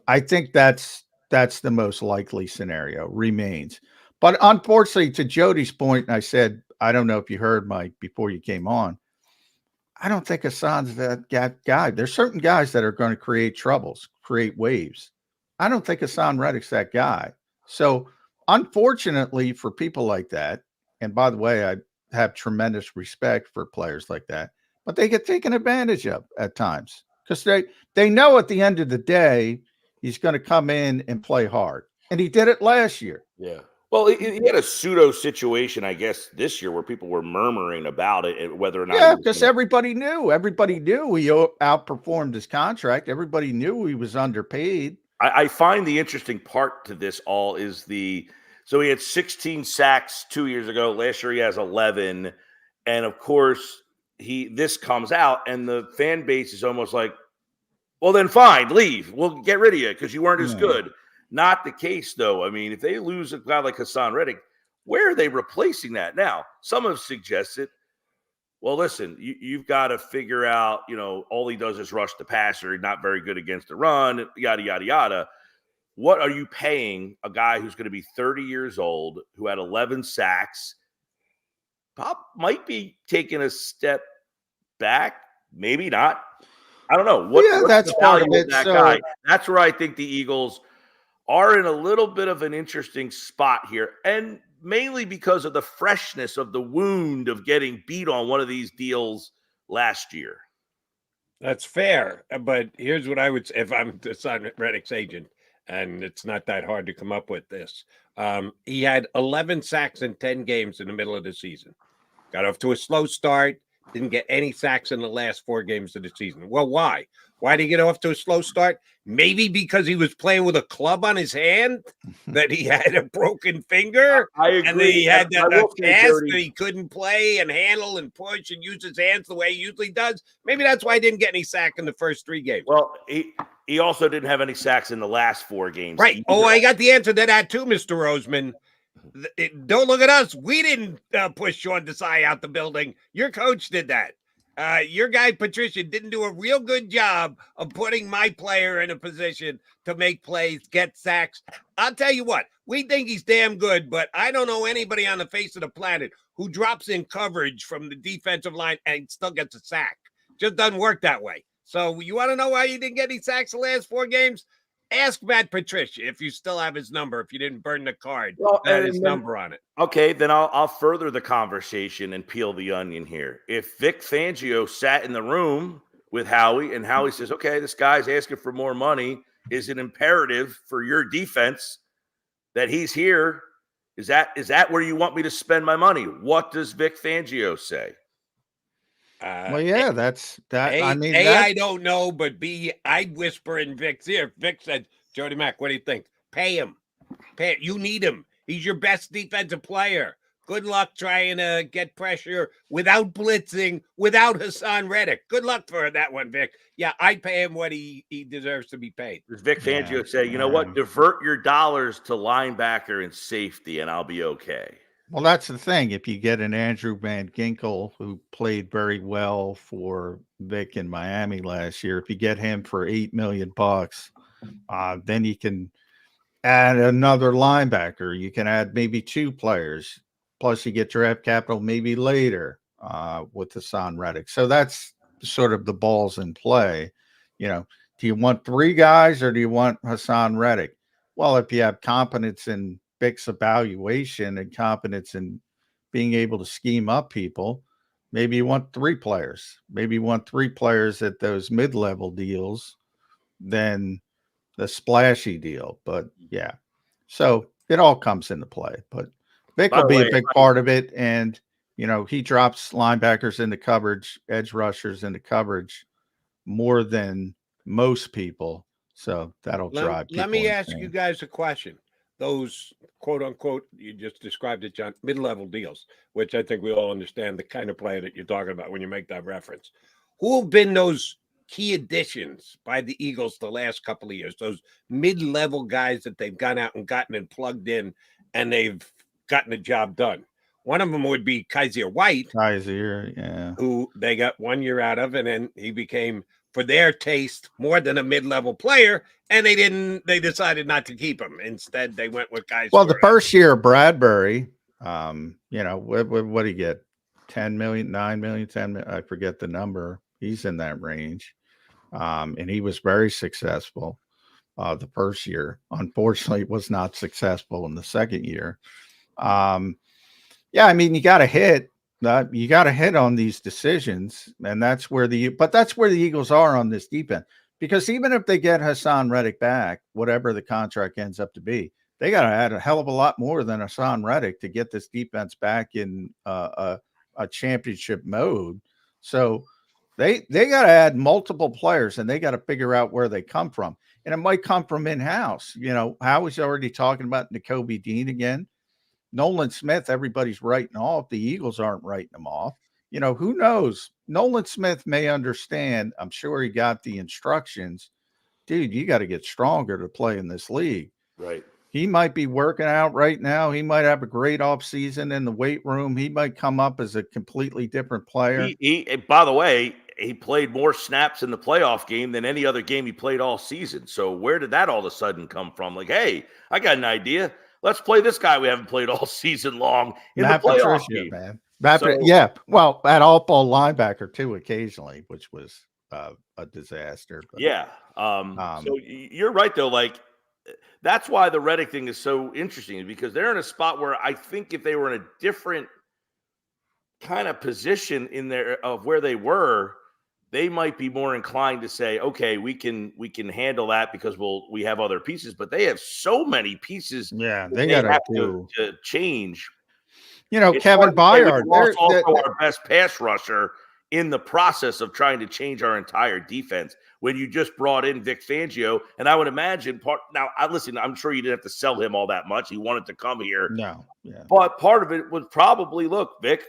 I think that's the most likely scenario, remains. But unfortunately, to Jody's point, and I said, I don't know if you heard, Mike, before you came on, I don't think Haasan's that guy. There's certain guys that are going to create troubles, create waves. I don't think Haason Reddick's that guy. So unfortunately for people like that, and by the way, I have tremendous respect for players like that, but they get taken advantage of at times because they know at the end of the day, he's going to come in and play hard. And he did it last year. Yeah. Well, he had a pseudo situation, I guess, this year where people were murmuring about it and whether or not. Yeah, because everybody knew. Everybody knew he outperformed his contract. Everybody knew he was underpaid. I find the interesting part to this all is so he had 16 sacks 2 years ago. Last year he has 11. And of course, this comes out and the fan base is almost like, well, then fine, leave. We'll get rid of you because you weren't as good. Not the case, though. I mean, if they lose a guy like Haason Reddick, where are they replacing that? Now, some have suggested, well, listen, you've got to figure out, all he does is rush the passer. He's not very good against the run, yada, yada, yada. What are you paying a guy who's going to be 30 years old, who had 11 sacks? Pop might be taking a step back, maybe not. I don't know. That's part of it. Guy? That's where I think the Eagles are in a little bit of an interesting spot here, and mainly because of the freshness of the wound of getting beat on one of these deals last year. That's fair, but here's what I would say if I'm Haason Reddick's agent, and it's not that hard to come up with this. He had 11 sacks in 10 games in the middle of the season. Got off to a slow start, didn't get any sacks in the last 4 games of the season. Well, why? Why did he get off to a slow start? Maybe because he was playing with a club on his hand, that he had a broken finger. I agree. And then he had that cast that he couldn't play and handle and push and use his hands the way he usually does. Maybe that's why he didn't get any sack in the first 3 games. Well, he also didn't have any sacks in the last 4 games. Right. Oh, I got the answer to that too, Mr. Roseman. Don't look at us. We didn't push Sean Desai out the building. Your coach did that. Your guy, Patricia, didn't do a real good job of putting my player in a position to make plays, get sacks. I'll tell you what, we think he's damn good, but I don't know anybody on the face of the planet who drops in coverage from the defensive line and still gets a sack. Just doesn't work that way. So you want to know why he didn't get any sacks the last 4 games? Ask Matt Patricia if you still have his number, if you didn't burn the card that had his number on it. Okay, then I'll further the conversation and peel the onion here. If Vic Fangio sat in the room with Howie and Howie says, okay, this guy's asking for more money, is it imperative for your defense that he's here? Is that where you want me to spend my money? What does Vic Fangio say? Well, yeah, that's that. I don't know, but B, I'd whisper in Vic's ear. Vic said, Jody Mack, what do you think? Pay him. You need him. He's your best defensive player. Good luck trying to get pressure without blitzing, without Haason Reddick. Good luck for that one, Vic. Yeah, I'd pay him what he deserves to be paid. Does Vic Fangio say, you know what, divert your dollars to linebacker and safety, and I'll be okay? Well, that's the thing. If you get an Andrew Van Ginkel, who played very well for Vic in Miami last year, if you get him for $8 million, then you can add another linebacker. You can add maybe 2 players. Plus, you get draft capital maybe later with Haason Reddick. So that's sort of the balls in play. You know, do you want 3 guys or do you want Haason Reddick? Well, if you have confidence in Bick's evaluation and confidence in being able to scheme up people, maybe you want 3 players. Maybe you want 3 players at those mid-level deals than the splashy deal. But yeah, so it all comes into play. But Vic will be a big part of it. And, you know, he drops linebackers into coverage, edge rushers into coverage more than most people. So that'll drive people. Let me ask you guys a question. Those quote unquote, you just described it, John, mid-level deals, which I think we all understand the kind of player that you're talking about when you make that reference. Who have been those key additions by the Eagles the last couple of years? Those mid-level guys that they've gone out and gotten and plugged in, and they've gotten the job done. One of them would be Kaiser White. Who they got 1 year out of, and then he became, for their taste, more than a mid-level player, and they decided not to keep him. Instead, they went with guys. Well, the first year, Bradbury, you know, what do you get? 10 million, 9 million, 10 million, I forget the number. He's in that range. And he was very successful the first year. Unfortunately, was not successful in the second year. Yeah, I mean, you got to hit. You got to hit on these decisions, and that's where the Eagles are on this defense. Because even if they get Haason Reddick back, whatever the contract ends up to be, they got to add a hell of a lot more than Haason Reddick to get this defense back in a championship mode. So they got to add multiple players, and they got to figure out where they come from. And it might come from in-house. You know, Howie's already talking about Nakobe Dean again. Nolan Smith, everybody's writing off. The Eagles aren't writing them off. You know, who knows? Nolan Smith may understand. I'm sure he got the instructions. Dude, you got to get stronger to play in this league. Right. He might be working out right now. He might have a great offseason in the weight room. He might come up as a completely different player. By the way, he played more snaps in the playoff game than any other game he played all season. So where did that all of a sudden come from? Like, hey, I got an idea. Let's play this guy we haven't played all season long in the playoff game. Man. Yeah, well, at all-ball linebacker too, occasionally, which was a disaster. But, yeah. So you're right though. Like that's why the Reddick thing is so interesting, because they're in a spot where I think if they were in a different kind of position in there of where they were, they might be more inclined to say, okay, we can handle that because we have other pieces, but they have so many pieces. Yeah, they got to change. You know, Kevin Byard, also our best pass rusher in the process of trying to change our entire defense. When you just brought in Vic Fangio, and I would imagine listen, I'm sure you didn't have to sell him all that much. He wanted to come here. No, yeah. But part of it was probably, look, Vic,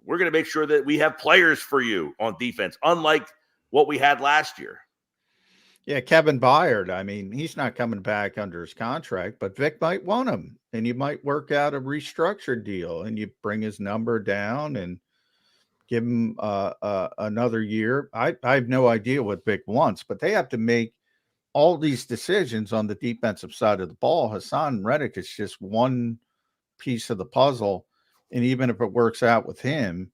we're going to make sure that we have players for you on defense, unlike what we had last year. Yeah, Kevin Byard, I mean, he's not coming back under his contract, but Vic might want him, and you might work out a restructured deal, and you bring his number down and give him another year. I have no idea what Vic wants, but they have to make all these decisions on the defensive side of the ball. Haason Reddick is just one piece of the puzzle, and even if it works out with him,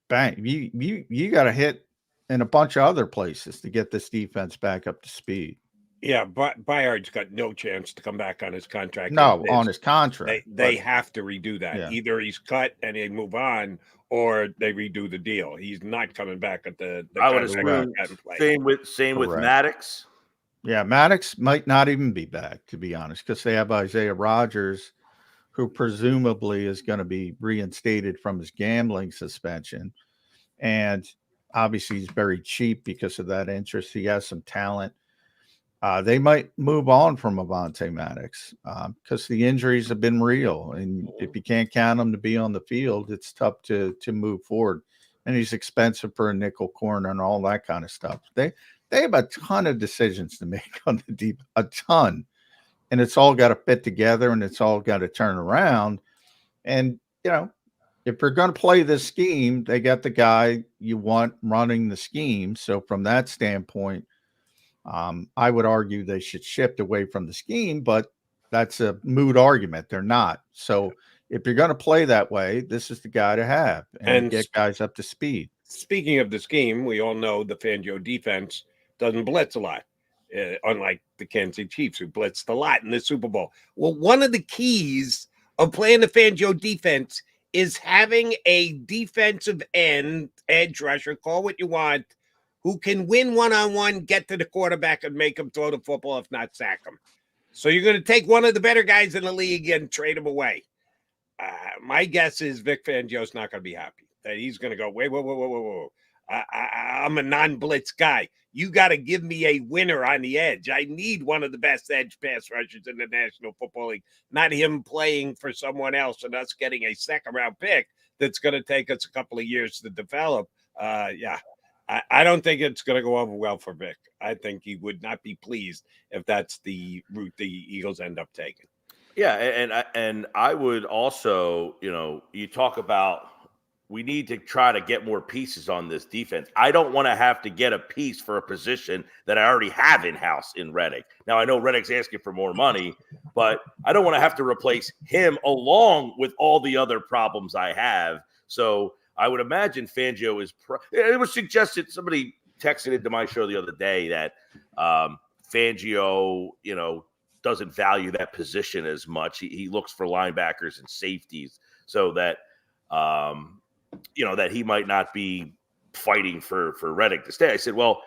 bang, you got to hit in a bunch of other places to get this defense back up to speed. Yeah, but Byard's got no chance to come back on his contract. No, on his contract. They have to redo that. Yeah. Either he's cut and they move on, or they redo the deal. He's not coming back at the I would assume same with Maddox. Yeah, Maddox might not even be back, to be honest, because they have Isaiah Rodgers, who presumably is going to be reinstated from his gambling suspension. And obviously he's very cheap because of that interest. He has some talent. They might move on from Avonte Maddox because the injuries have been real. And if you can't count him to be on the field, it's tough to move forward. And he's expensive for a nickel corner and all that kind of stuff. They have a ton of decisions to make on the deep, a ton. And it's all got to fit together, and it's all got to turn around. And, you know, if they're going to play this scheme, they got the guy you want running the scheme. So from that standpoint, I would argue they should shift away from the scheme, but that's a moot argument. They're not. So if you're going to play that way, this is the guy to have and get guys up to speed. Speaking of the scheme, we all know the Fangio defense doesn't blitz a lot, unlike the Kansas City Chiefs, who blitzed a lot in the Super Bowl. Well, one of the keys of playing the Fangio defense is having a defensive end, edge rusher, call what you want, who can win one-on-one, get to the quarterback, and make him throw the football, if not sack him. So you're going to take one of the better guys in the league and trade him away. My guess is Vic Fangio's not going to be happy. That he's going to go, whoa. I'm a non-blitz guy. You got to give me a winner on the edge. I need one of the best edge pass rushers in the National Football League, not him playing for someone else and us getting a second-round pick that's going to take us a couple of years to develop. I don't think it's going to go over well for Vic. I think he would not be pleased if that's the route the Eagles end up taking. Yeah, and I would also, you talk about we need to try to get more pieces on this defense. I don't want to have to get a piece for a position that I already have in-house in Reddick. Now, I know Reddick's asking for more money, but I don't want to have to replace him along with all the other problems I have. So I would imagine Fangio is it was suggested, somebody texted into my show the other day that Fangio, doesn't value that position as much. He looks for linebackers and safeties so that, that he might not be fighting for Reddick to stay. I said, well,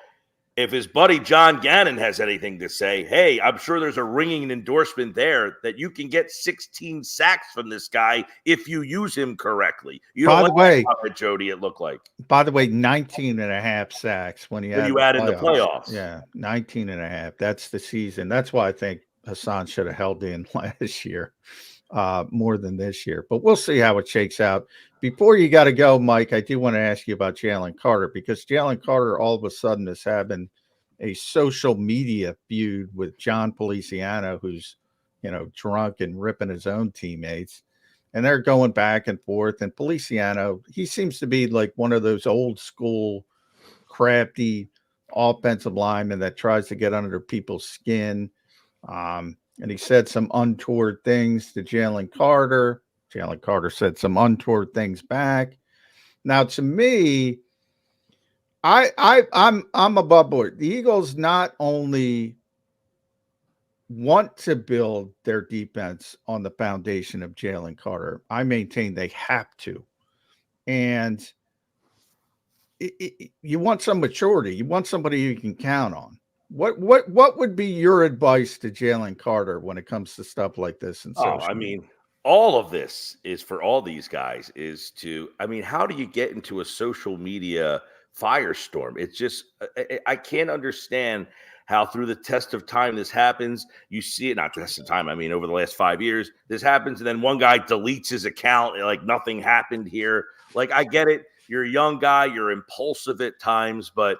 if his buddy John Gannon has anything to say, hey, I'm sure there's a ringing endorsement there that you can get 16 sacks from this guy if you use him correctly. By the way, Jody, it looked like. By the way, 19 and a half sacks when you add in the playoffs. Yeah, 19 and a half. That's the season. That's why I think Haason should have held in last year more than this year. But we'll see how it shakes out. Before you got to go, Mike, I do want to ask you about Jalen Carter, because Jalen Carter all of a sudden is having a social media feud with John Feliciano, who's, drunk and ripping his own teammates. And they're going back and forth. And Feliciano, he seems to be like one of those old school, crafty offensive linemen that tries to get under people's skin. And he said some untoward things to Jalen Carter. Jalen Carter said some untoward things back. Now, to me, I'm above board. The Eagles not only want to build their defense on the foundation of Jalen Carter, I maintain they have to. And you want some maturity. You want somebody you can count on. What would be your advice to Jalen Carter when it comes to stuff like this? All of this is for all these guys is to, how do you get into a social media firestorm? It's just, I can't understand how through the test of time this happens. You see it, not test of time, over the last 5 years, this happens, and then one guy deletes his account like nothing happened here. Like, I get it. You're a young guy. You're impulsive at times, but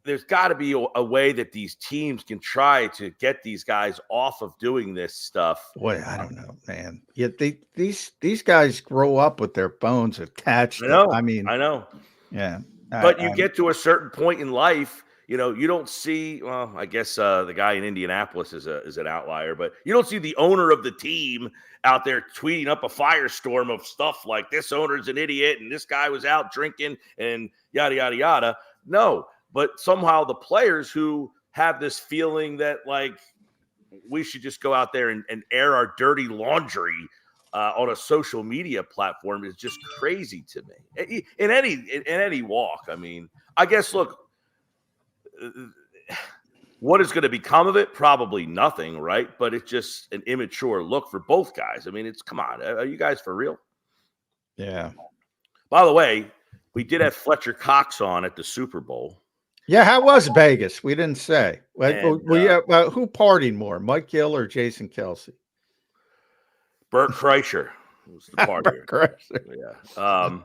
there's got to be a way that these teams can try to get these guys off of doing this stuff. Boy, I don't know, man. Yet these guys grow up with their phones attached. I know. I know. Yeah. But you get to a certain point in life, you don't see, well, I guess the guy in Indianapolis is an outlier, but you don't see the owner of the team out there tweeting up a firestorm of stuff like this owner's an idiot and this guy was out drinking and yada, yada, yada. No. But somehow the players who have this feeling that, like, we should just go out there and air our dirty laundry on a social media platform is just crazy to me. In any walk, I guess, look, what is going to become of it? Probably nothing, right? But it's just an immature look for both guys. It's, come on, are you guys for real? Yeah. By the way, we did have Fletcher Cox on at the Super Bowl. Yeah, how was Vegas? We didn't say. Who partied more, Mike Gil or Jason Kelce? Bert Kreischer was the partier. Yeah.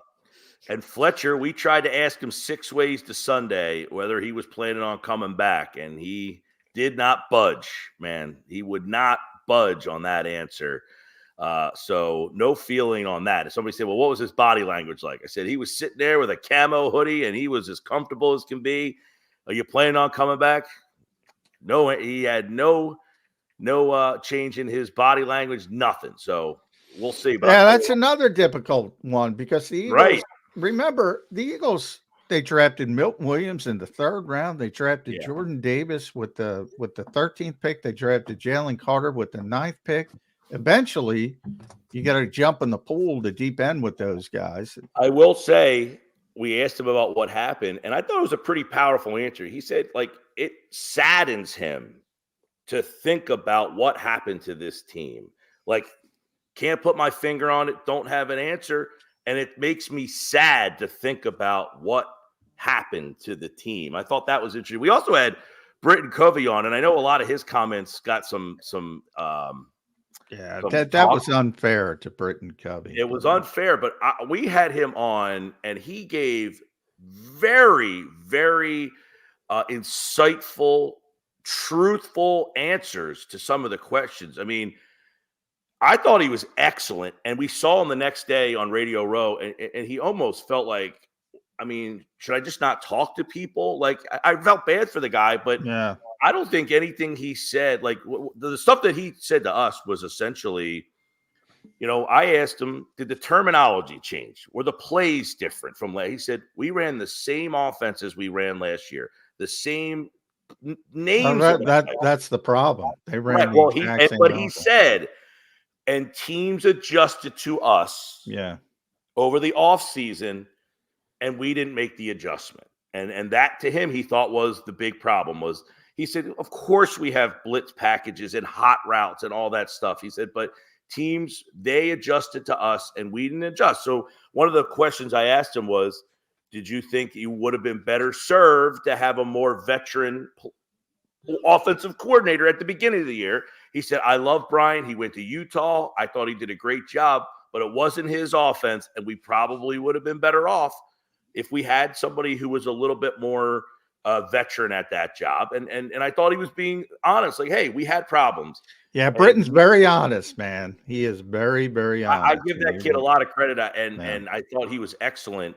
And Fletcher, we tried to ask him 6 ways to Sunday whether he was planning on coming back, and he did not budge, man. He would not budge on that answer. So no feeling on that. If somebody said, well, what was his body language like? I said, he was sitting there with a camo hoodie and he was as comfortable as can be. Are you planning on coming back? No, he had no change in his body language, nothing. So we'll see. But yeah, that's another difficult one because the Eagles, right. Remember, the Eagles, they drafted Milton Williams in the 3rd round. They drafted Jordan Davis with the 13th pick. They drafted Jalen Carter with the 9th pick. Eventually, you got to jump in the pool, the deep end with those guys. I will say, we asked him about what happened, and I thought it was a pretty powerful answer. He said, like, it saddens him to think about what happened to this team. Like, can't put my finger on it, don't have an answer, and it makes me sad to think about what happened to the team. I thought that was interesting. We also had Britton Covey on, and I know a lot of his comments got some that was unfair to Britton Covey. It was unfair, but we had him on, and he gave very, very insightful, truthful answers to some of the questions. I mean, I thought he was excellent, and we saw him the next day on Radio Row, and he almost felt like, I mean, should I just not talk to people? Like, I felt bad for the guy, but yeah. I don't think anything he said, like the stuff that he said to us was essentially, you know, I asked him, did the terminology change? Were the plays different from last? He said, we ran the same offenses we ran last year, the same names. That's the problem. They ran he said, and teams adjusted to us over the offseason, and we didn't make the adjustment. And that, to him, he thought was the big problem. Was he said, of course we have blitz packages and hot routes and all that stuff. He said, but teams, they adjusted to us and we didn't adjust. So one of the questions I asked him was, did you think you would have been better served to have a more veteran offensive coordinator at the beginning of the year? He said, I love Brian. He went to Utah. I thought he did a great job, but it wasn't his offense, and we probably would have been better off if we had somebody who was a little bit more veteran at that job. And I thought he was being honest. Like, hey, we had problems. Yeah, Britton's very honest, man. He is very, very honest. I give that kid a lot of credit, and I thought he was excellent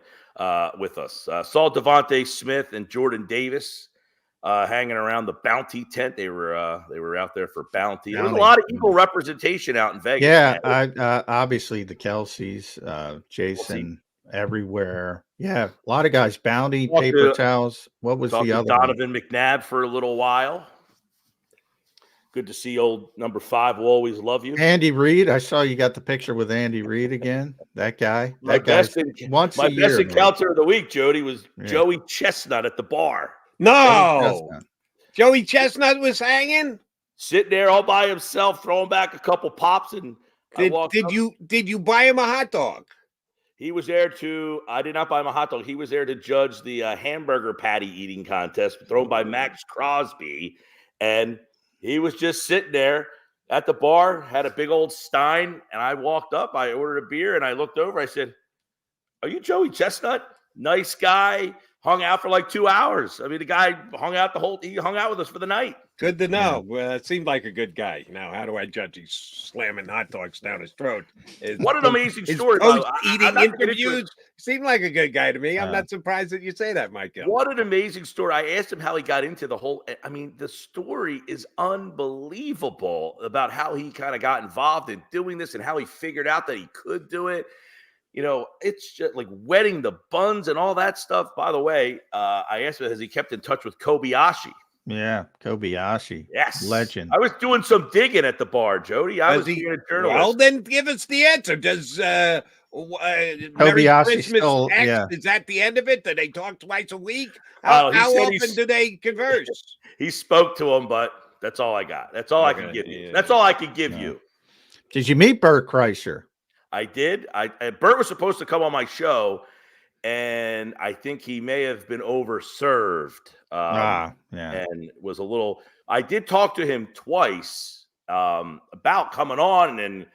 with us. Saw Devontae Smith and Jordan Davis hanging around the bounty tent. They were out there for bounty. There was a lot of Eagle representation out in Vegas. Yeah, obviously the Kelces, Jason, everywhere. Yeah, a lot of guys. Bounty, paper towels. What was the other Donovan McNabb for a little while. Good to see old number 5 will always love you. Andy Reid. I saw you got the picture with Andy Reid again. That guy. My best encounter of the week, Jody, was Joey Chestnut at the bar. No, Joey Chestnut was hanging, sitting there all by himself, throwing back a couple pops. And did you buy him a hot dog? He was there I did not buy him a hot dog. He was there to judge the hamburger patty eating contest thrown by Max Crosby. And he was just sitting there at the bar, had a big old stein. And I walked up, I ordered a beer, and I looked over. I said, are you Joey Chestnut? Nice guy. Hung out for like 2 hours. I mean, the guy he hung out with us for the night. Good to know. Yeah. Well, it seemed like a good guy. Now, how do I judge he's slamming hot dogs down his throat? What an amazing story. Eating interviews seemed like a good guy to me. I'm not surprised that you say that, Mike Gil. What an amazing story. I asked him how he got into the whole, I mean, the story is unbelievable about how he kind of got involved in doing this and how he figured out that he could do it. You know, it's just like wetting the buns and all that stuff. By the way, I asked him, has he kept in touch with Kobayashi? Yeah, Kobayashi. Yes. Legend. I was doing some digging at the bar, Jody. I was being a journalist. Well, then give us the answer. Does Kobayashi still, is that the end of it? Do they talk twice a week? How often do they converse? He spoke to him, but that's all I got. That's all I can give you. That's all I can give you. Did you meet Bert Kreischer? I did. Bert was supposed to come on my show, and I think he may have been overserved. And was a little. I did talk to him twice about coming on, and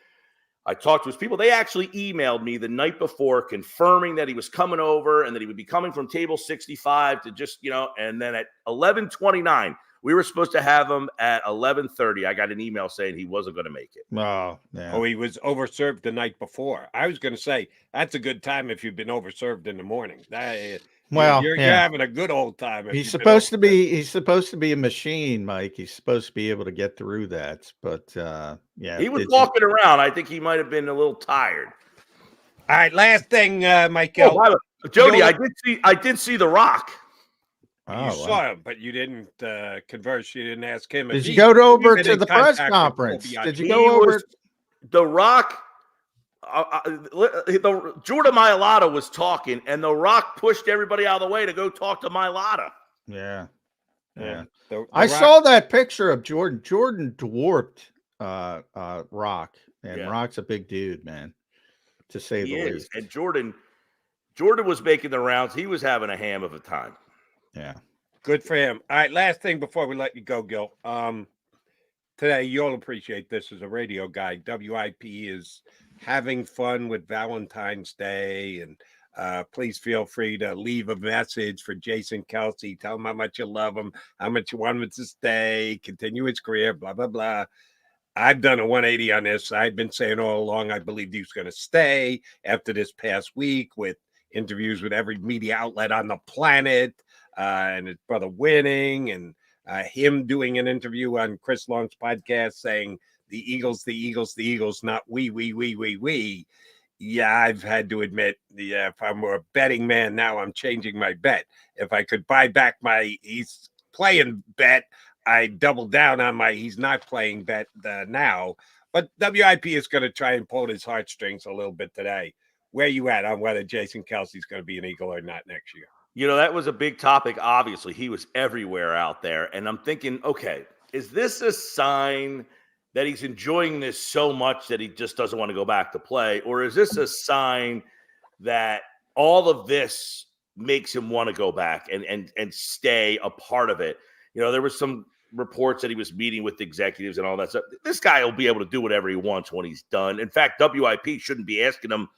I talked to his people. They actually emailed me the night before confirming that he was coming over and that he would be coming from table 65 to just, and then at 11:29. We were supposed to have him at 11:30. I got an email saying he wasn't going to make it. Oh, yeah. Oh, he was overserved the night before. I was going to say that's a good time if you've been overserved in the morning. Well, you're having a good old time. He's supposed to be. He's supposed to be a machine, Mike. He's supposed to be able to get through that. But yeah, he was walking around. I think he might have been a little tired. All right, last thing, Mike Gil. Jody, I did see The Rock. You saw him, but you didn't converse. You didn't ask him. Did you go over to the press conference? Did you go over? The Rock. Jordan Mailata was talking, and The Rock pushed everybody out of the way to go talk to Mailata. Yeah. I saw that picture of Jordan. Jordan dwarfed Rock, and Rock's a big dude, man, to say the least. And Jordan was making the rounds. He was having a ham of a time. Yeah. Good for him. All right, last thing before we let you go, Gil. Today, you'll appreciate this as a radio guy. WIP is having fun with Valentine's Day, and please feel free to leave a message for Jason Kelce. Tell him how much you love him, how much you want him to stay, continue his career, blah, blah, blah. I've done a 180 on this. I've been saying all along I believed he was going to stay after this past week with interviews with every media outlet on the planet, and his brother winning, and him doing an interview on Chris Long's podcast saying the Eagles, not we. Yeah, I've had to admit, if I'm a betting man now, I'm changing my bet. If I could buy back my he's playing bet, I double down on my he's not playing bet now. But WIP is going to try and pull his heartstrings a little bit today. Where you at on whether Jason Kelce is going to be an Eagle or not next year? You know, that was a big topic. Obviously, he was everywhere out there. And I'm thinking, okay, is this a sign that he's enjoying this so much that he just doesn't want to go back to play? Or is this a sign that all of this makes him want to go back and stay a part of it? You know, there was some reports that he was meeting with executives and all that stuff. This guy will be able to do whatever he wants when he's done. In fact, WIP shouldn't be asking him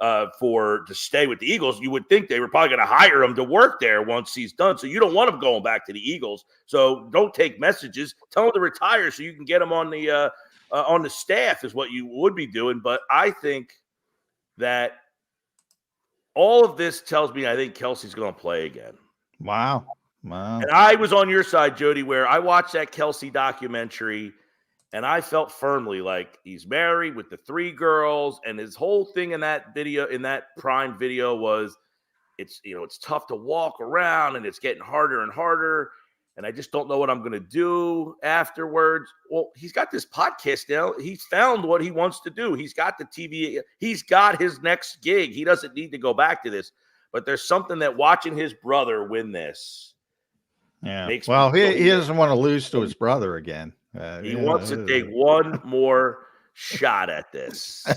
to stay with the Eagles. You would think they were probably going to hire him to work there once he's done. So you don't want him going back to the Eagles. So don't take messages. Tell him to retire so you can get him on the staff is what you would be doing. But I think that all of this tells me I think Kelce's going to play again. Wow. And I was on your side, Jody, where I watched that Kelce documentary. And I felt firmly like he's married with the 3 girls, and his whole thing in that video, in that Prime video, was it's tough to walk around and it's getting harder and harder. And I just don't know what I'm going to do afterwards. Well, he's got this podcast now. He's found what he wants to do. He's got the TV. He's got his next gig. He doesn't need to go back to this. But there's something that watching his brother win this. Yeah. Well, he doesn't want to lose to his brother again. He wants to take one more shot at this.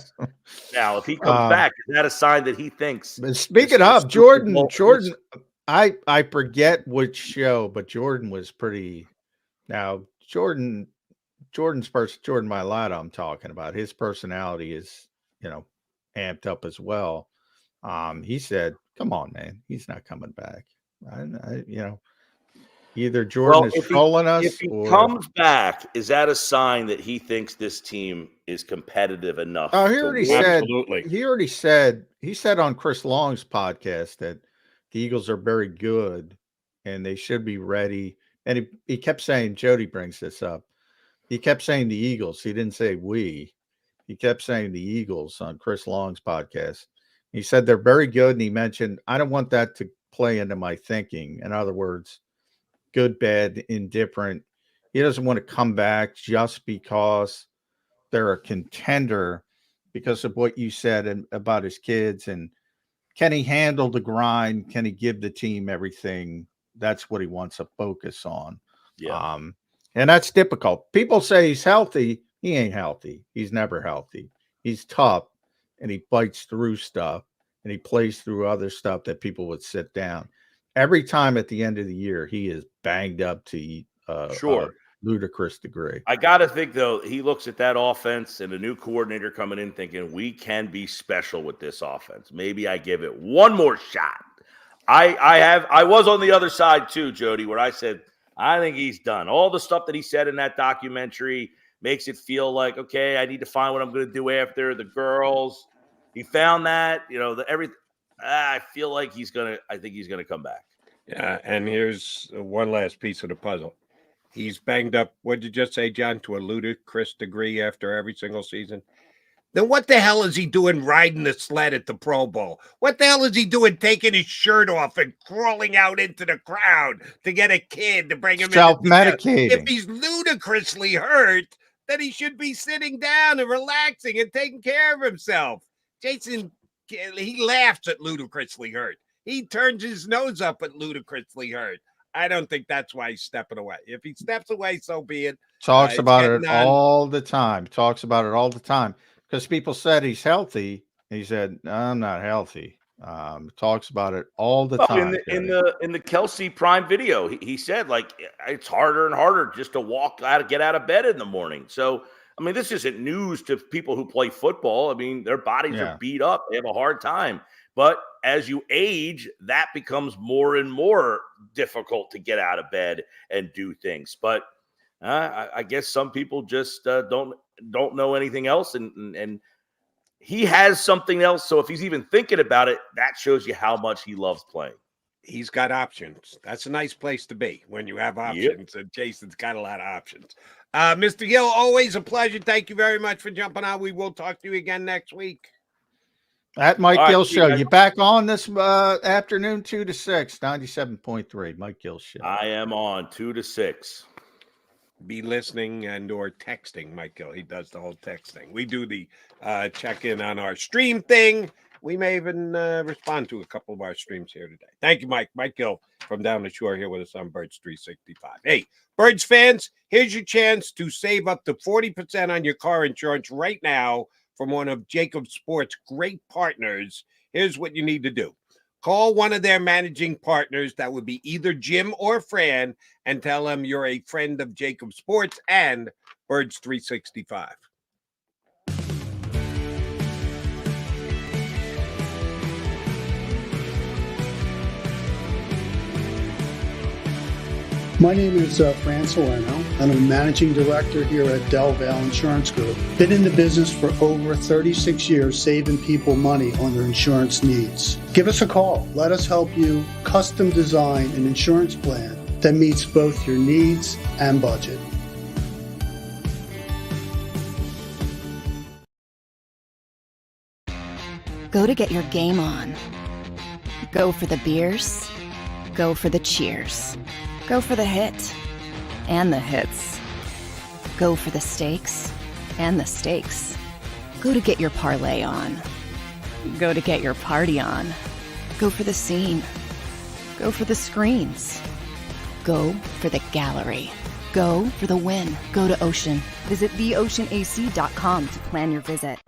Now, if he comes back, is that a sign that he thinks? But speaking of Jordan, I forget which show, but Jordan was pretty. Now, Jordan's person, Jordan Mailata, I'm talking about. His personality is, amped up as well. He said, "Come on, man, he's not coming back." Either Jordan is trolling us. If he comes back, is that a sign that he thinks this team is competitive enough? Oh, he already said. Absolutely. He said on Chris Long's podcast that the Eagles are very good and they should be ready. And he kept saying, Jody brings this up. He kept saying the Eagles. He didn't say we. He kept saying the Eagles on Chris Long's podcast. He said they're very good. And he mentioned, I don't want that to play into my thinking. In other words, good, bad, indifferent. He doesn't want to come back just because they're a contender because of what you said about his kids. And can he handle the grind? Can he give the team everything? That's what he wants to focus on. Yeah. And that's difficult. People say he's healthy. He ain't healthy. He's never healthy. He's tough and he fights through stuff and he plays through other stuff that people would sit down. Every time at the end of the year, he is banged up to a ludicrous degree. I got to think, though, he looks at that offense and a new coordinator coming in thinking, we can be special with this offense. Maybe I give it one more shot. I was on the other side, too, Jody, where I said, I think he's done. All the stuff that he said in that documentary makes it feel like, okay, I need to find what I'm going to do after the girls. He found that, everything. I feel like I think he's gonna come back. Yeah, and here's one last piece of the puzzle. He's banged up, what did you just say, John, to a ludicrous degree after every single season? Then what the hell is he doing riding the sled at the Pro Bowl? What the hell is he doing taking his shirt off and crawling out into the crowd to get a kid to bring him self-medicating? If he's ludicrously hurt, then he should be sitting down and relaxing and taking care of himself. Jason, he laughs at ludicrously hurt. He turns his nose up at ludicrously hurt. I don't think that's why he's stepping away. If he steps away, so be it. Talks about it all the time. Talks about it all the time. Because people said he's healthy. He said, I'm not healthy. Talks about it all the time. In the Kelce Prime video, he said, like, it's harder and harder just to get out of bed in the morning. So, I mean, this isn't news to people who play football. I mean, their bodies are beat up. They have a hard time. But as you age, that becomes more and more difficult to get out of bed and do things. But I guess some people just don't know anything else, and he has something else. So if he's even thinking about it, that shows you how much he loves playing. He's got options. That's a nice place to be when you have options. And Jason's got a lot of options. Mr. Gil, always a pleasure. Thank you very much for jumping on. We will talk to you again next week. At Mike Gil Show. You back on this afternoon, 2 to 6, 97.3. Mike Gil Show. I am on 2 to 6. Be listening and or texting Mike Gil. He does the whole texting. We do the check-in on our stream thing. We may even respond to a couple of our streams here today. Thank you, Mike. Mike Gil from down the shore here with us on Birds 365. Hey, Birds fans, here's your chance to save up to 40% on your car insurance right now from one of JAKIB Sports' great partners. Here's what you need to do. Call one of their managing partners. That would be either Jim or Fran, and tell them you're a friend of JAKIB Sports and Birds 365. My name is Fran Salerno, and I'm a managing director here at Del Valle Insurance Group. Been in the business for over 36 years, saving people money on their insurance needs. Give us a call. Let us help you custom design an insurance plan that meets both your needs and budget. Go to get your game on. Go for the beers. Go for the cheers. Go for the hit and the hits. Go for the stakes and the stakes. Go to get your parlay on. Go to get your party on. Go for the scene. Go for the screens. Go for the gallery. Go for the win. Go to Ocean. Visit theoceanac.com to plan your visit.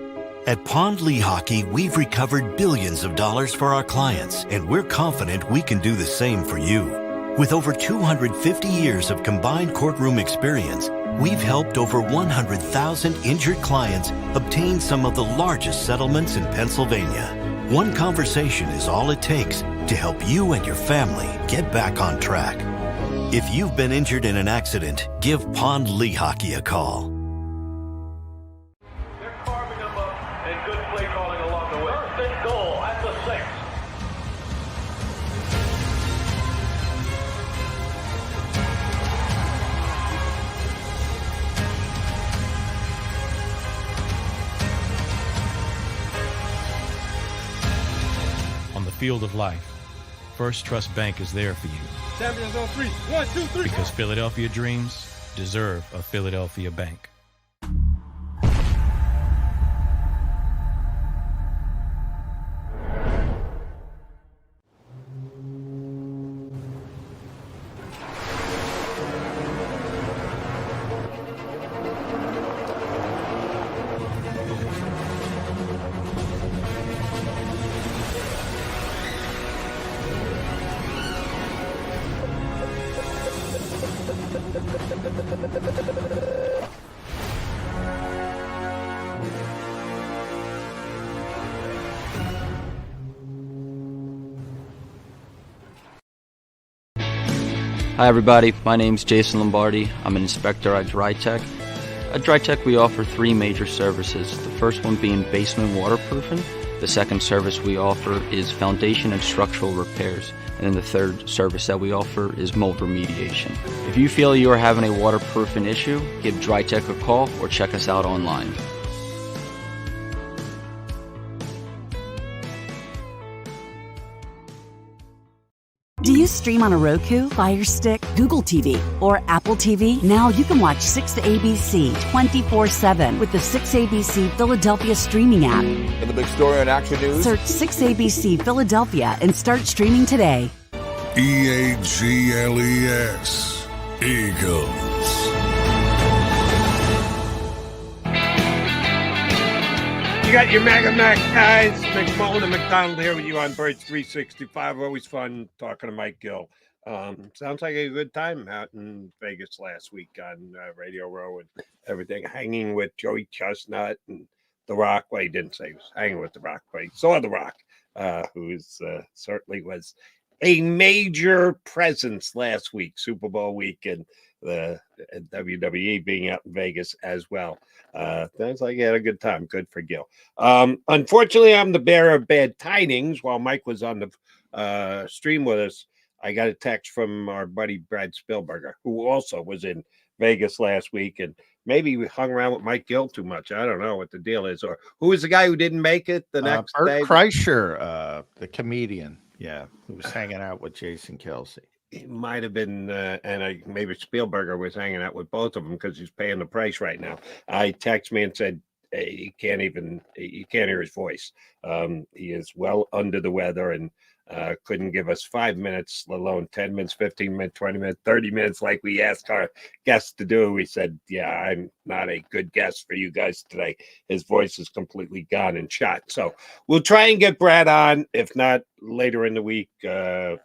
At Pond Lehocky, we've recovered billions of dollars for our clients, and we're confident we can do the same for you. With over 250 years of combined courtroom experience, we've helped over 100,000 injured clients obtain some of the largest settlements in Pennsylvania. One conversation is all it takes to help you and your family get back on track. If you've been injured in an accident, give Pond Lehocky a call. They're carving them up, and good play calling along the way. First and goal at the 6. On the field of life, First Trust Bank is there for you. Champions on 3. 1, 2, 3. Because Philadelphia dreams deserve a Philadelphia bank. Hi everybody, my name's Jason Lombardi. I'm an inspector at DryTech. At DryTech we offer 3 major services, the first one being basement waterproofing, The second service we offer is foundation and structural repairs. And then the third service that we offer is mold remediation. If you feel you are having a waterproofing issue, give DryTech a call or check us out online. Do you stream on a Roku, Fire Stick, Google TV, or Apple TV? Now you can watch 6ABC 24/7 with the 6ABC Philadelphia streaming app. And the big story on Action News? Search 6ABC Philadelphia and start streaming today. EAGLES, Eagles. You got your Mega Mac guys, McMullen and McDonald here with you on Birds 365. Always fun talking to Mike Gil. Sounds like a good time out in Vegas last week on Radio Row and everything. Hanging with Joey Chestnut and The Rock. Well, he didn't say he was hanging with The Rock, but he saw The Rock, who's certainly was a major presence last week, Super Bowl week, and the WWE being out in Vegas as well. Sounds like he had a good time. Good for Gil. Unfortunately, I'm the bearer of bad tidings. While Mike was on the stream with us, I got a text from our buddy Brad Spielberger, who also was in Vegas last week, and maybe we hung around with Mike Gil too much. I don't know what the deal is. Or who was the guy who didn't make it the next day? Krause, the comedian. Yeah, who was hanging out with Jason Kelce. It might have been, maybe Spielberger was hanging out with both of them because he's paying the price right now. I texted me and said, hey, you can't hear his voice. He is well under the weather and couldn't give us 5 minutes, let alone 10 minutes, 15 minutes, 20 minutes, 30 minutes like we asked our guests to do. We said, yeah, I'm not a good guest for you guys today. His voice is completely gone and shot. So we'll try and get Brad on, if not later in the week,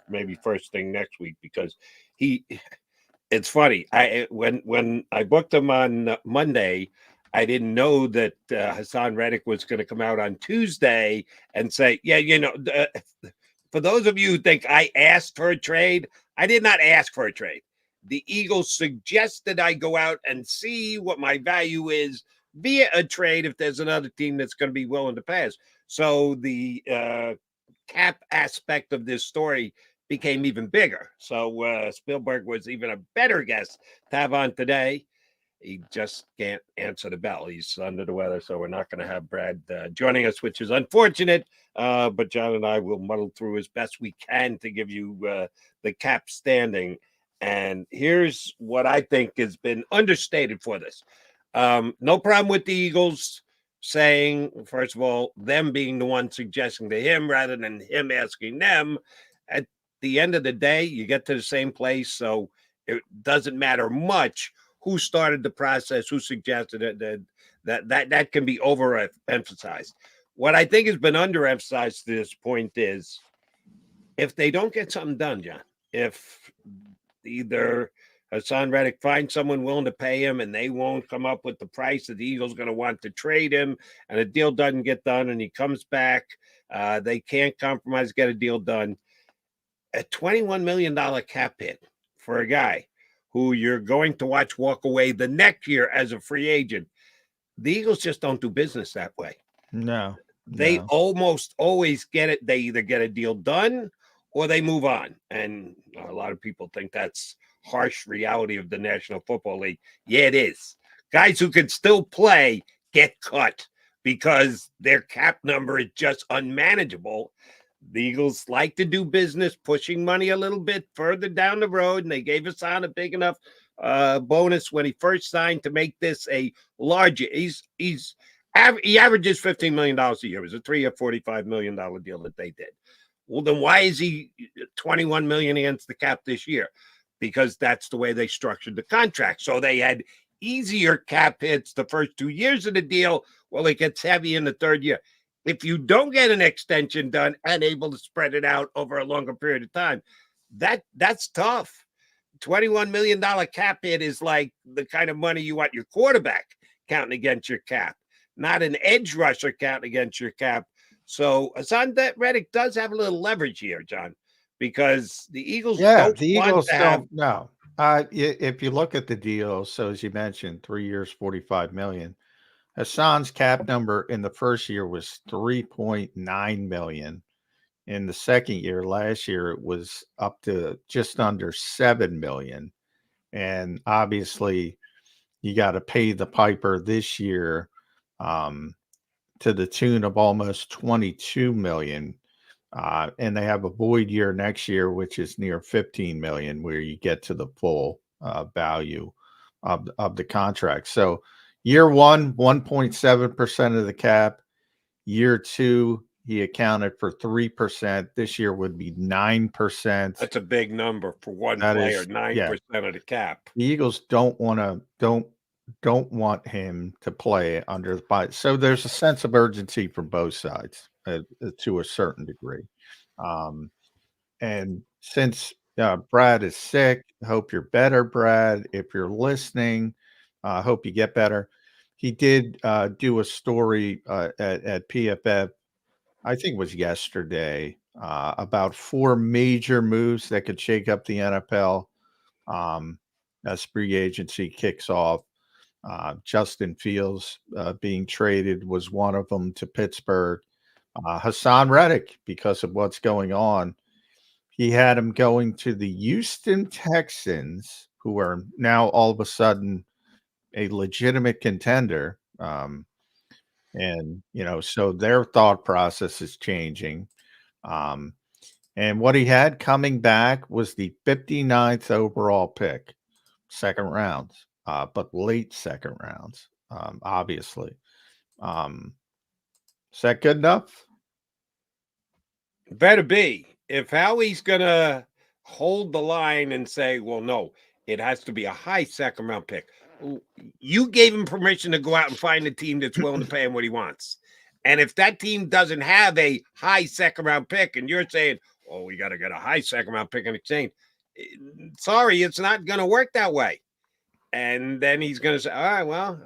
maybe first thing next week, because it's funny. When I booked him on Monday, I didn't know that Haason Reddick was going to come out on Tuesday and say, yeah, for those of you who think I asked for a trade, I did not ask for a trade. The Eagles suggested I go out and see what my value is via a trade if there's another team that's going to be willing to pass. So the cap aspect of this story became even bigger. So Spielberg was even a better guest to have on today. He just can't answer the bell. He's under the weather, so we're not going to have Brad joining us, which is unfortunate. But John and I will muddle through as best we can to give you the cap standing. And here's what I think has been understated for this. No problem with the Eagles saying, first of all, them being the one suggesting to him rather than him asking them. At the end of the day, you get to the same place, so it doesn't matter much who started the process, who suggested it. That can be overemphasized. What I think has been underemphasized to this point is if they don't get something done, John, if either Haason Reddick finds someone willing to pay him and they won't come up with the price that the Eagles going to want to trade him, and a deal doesn't get done and he comes back, they can't compromise, get a deal done. A $21 million cap hit for a guy who you're going to watch walk away the next year as a free agent. The Eagles just don't do business that way. No. They almost always get it. They either get a deal done or they move on. And a lot of people think that's harsh reality of the National Football League. Yeah, it is. Guys who can still play get cut because their cap number is just unmanageable. The Eagles like to do business, pushing money a little bit further down the road, and they gave Haason a big enough bonus when he first signed to make this a larger. He averages $15 million a year. It was a 3-year, $45 million deal that they did. Well, then why is he $21 million against the cap this year? Because that's the way they structured the contract. So they had easier cap hits the first 2 years of the deal. Well, it gets heavy in the third year. If you don't get an extension done and able to spread it out over a longer period of time, that's tough. $21 million cap hit is like the kind of money you want your quarterback counting against your cap, not an edge rusher counting against your cap. So Haason Reddick does have a little leverage here, John, because the Eagles don't want to have. If you look at the deal, so as you mentioned, 3 years, $45 million. Hassan's cap number in the first year was $3.9 million. In the second year, last year, it was up to just under $7 million. And obviously, you got to pay the piper this year to the tune of almost $22 million. And they have a void year next year, which is near $15 million, where you get to the full value of the contract. So year one, 1.7% of the cap. Year two, he accounted for 3%. This year would be 9%. That's a big number for one player, 9% of the cap. The Eagles don't want him to play under the buy. So there's a sense of urgency from both sides to a certain degree. And since Brad is sick, I hope you're better, Brad. If you're listening, I hope you get better. He did do a story at PFF, I think it was yesterday, about 4 major moves that could shake up the NFL as free agency kicks off. Justin Fields being traded was one of them to Pittsburgh. Haason Reddick, because of what's going on, he had him going to the Houston Texans, who are now all of a sudden a legitimate contender. And, so their thought process is changing. And what he had coming back was the 59th overall pick, second rounds, but late second rounds, obviously. Is that good enough? Better be. If Howie's going to hold the line and say, well, no, it has to be a high second round pick. You gave him permission to go out and find a team that's willing to pay him what he wants. And if that team doesn't have a high second round pick and you're saying, oh, we got to get a high second round pick in exchange, sorry, it's not going to work that way. And then he's going to say, all right, well,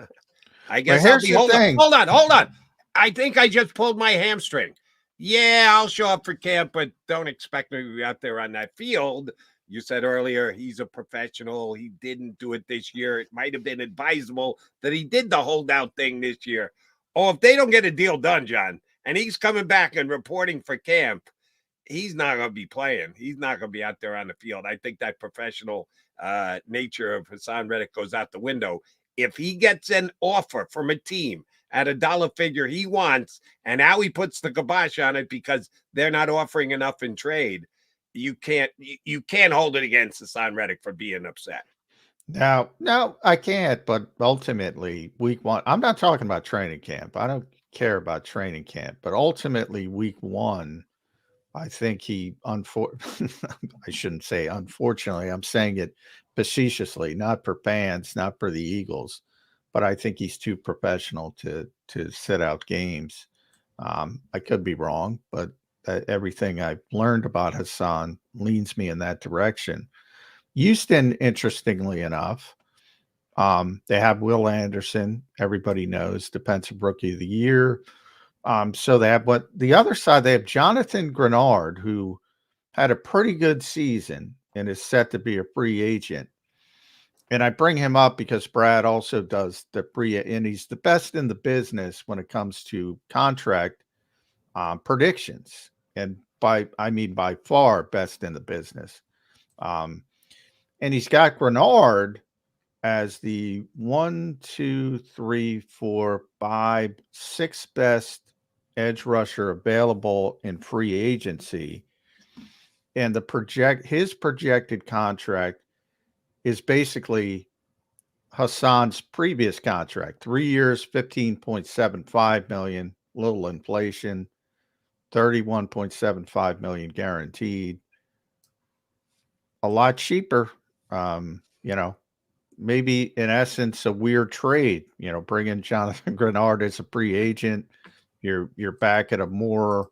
I guess I'll be hold on. I think I just pulled my hamstring. Yeah, I'll show up for camp, but don't expect me to be out there on that field. You said earlier he's a professional. He didn't do it this year. It might have been advisable that he did the holdout thing this year. Oh, if they don't get a deal done, John, and he's coming back and reporting for camp, he's not going to be playing. He's not going to be out there on the field. I think that professional nature of Haason Reddick goes out the window. If he gets an offer from a team at a dollar figure he wants, and now he puts the kibosh on it because they're not offering enough in trade, you can't hold it against Haason Reddick for being upset. No, I can't. But ultimately, week one, I'm not talking about training camp. I don't care about training camp. But ultimately, week one, I think I shouldn't say unfortunately. I'm saying it facetiously, not for fans, not for the Eagles. But I think he's too professional to sit out games. I could be wrong, but everything I've learned about Haason leans me in that direction. Houston, interestingly enough, they have Will Anderson. Everybody knows defensive rookie of the year. So they have the other side, they have Jonathan Grenard, who had a pretty good season and is set to be a free agent. And I bring him up because Brad also does the free, and he's the best in the business when it comes to contract predictions. And by far best in the business. And he's got Grenard as the 6th best edge rusher available in free agency. And his projected contract is basically Hassan's previous contract, 3 years, $15.75 million, little inflation, $31.75 million guaranteed. A lot cheaper, maybe in essence a weird trade. Bring in Jonathan Grenard as a free agent. You're back at a more.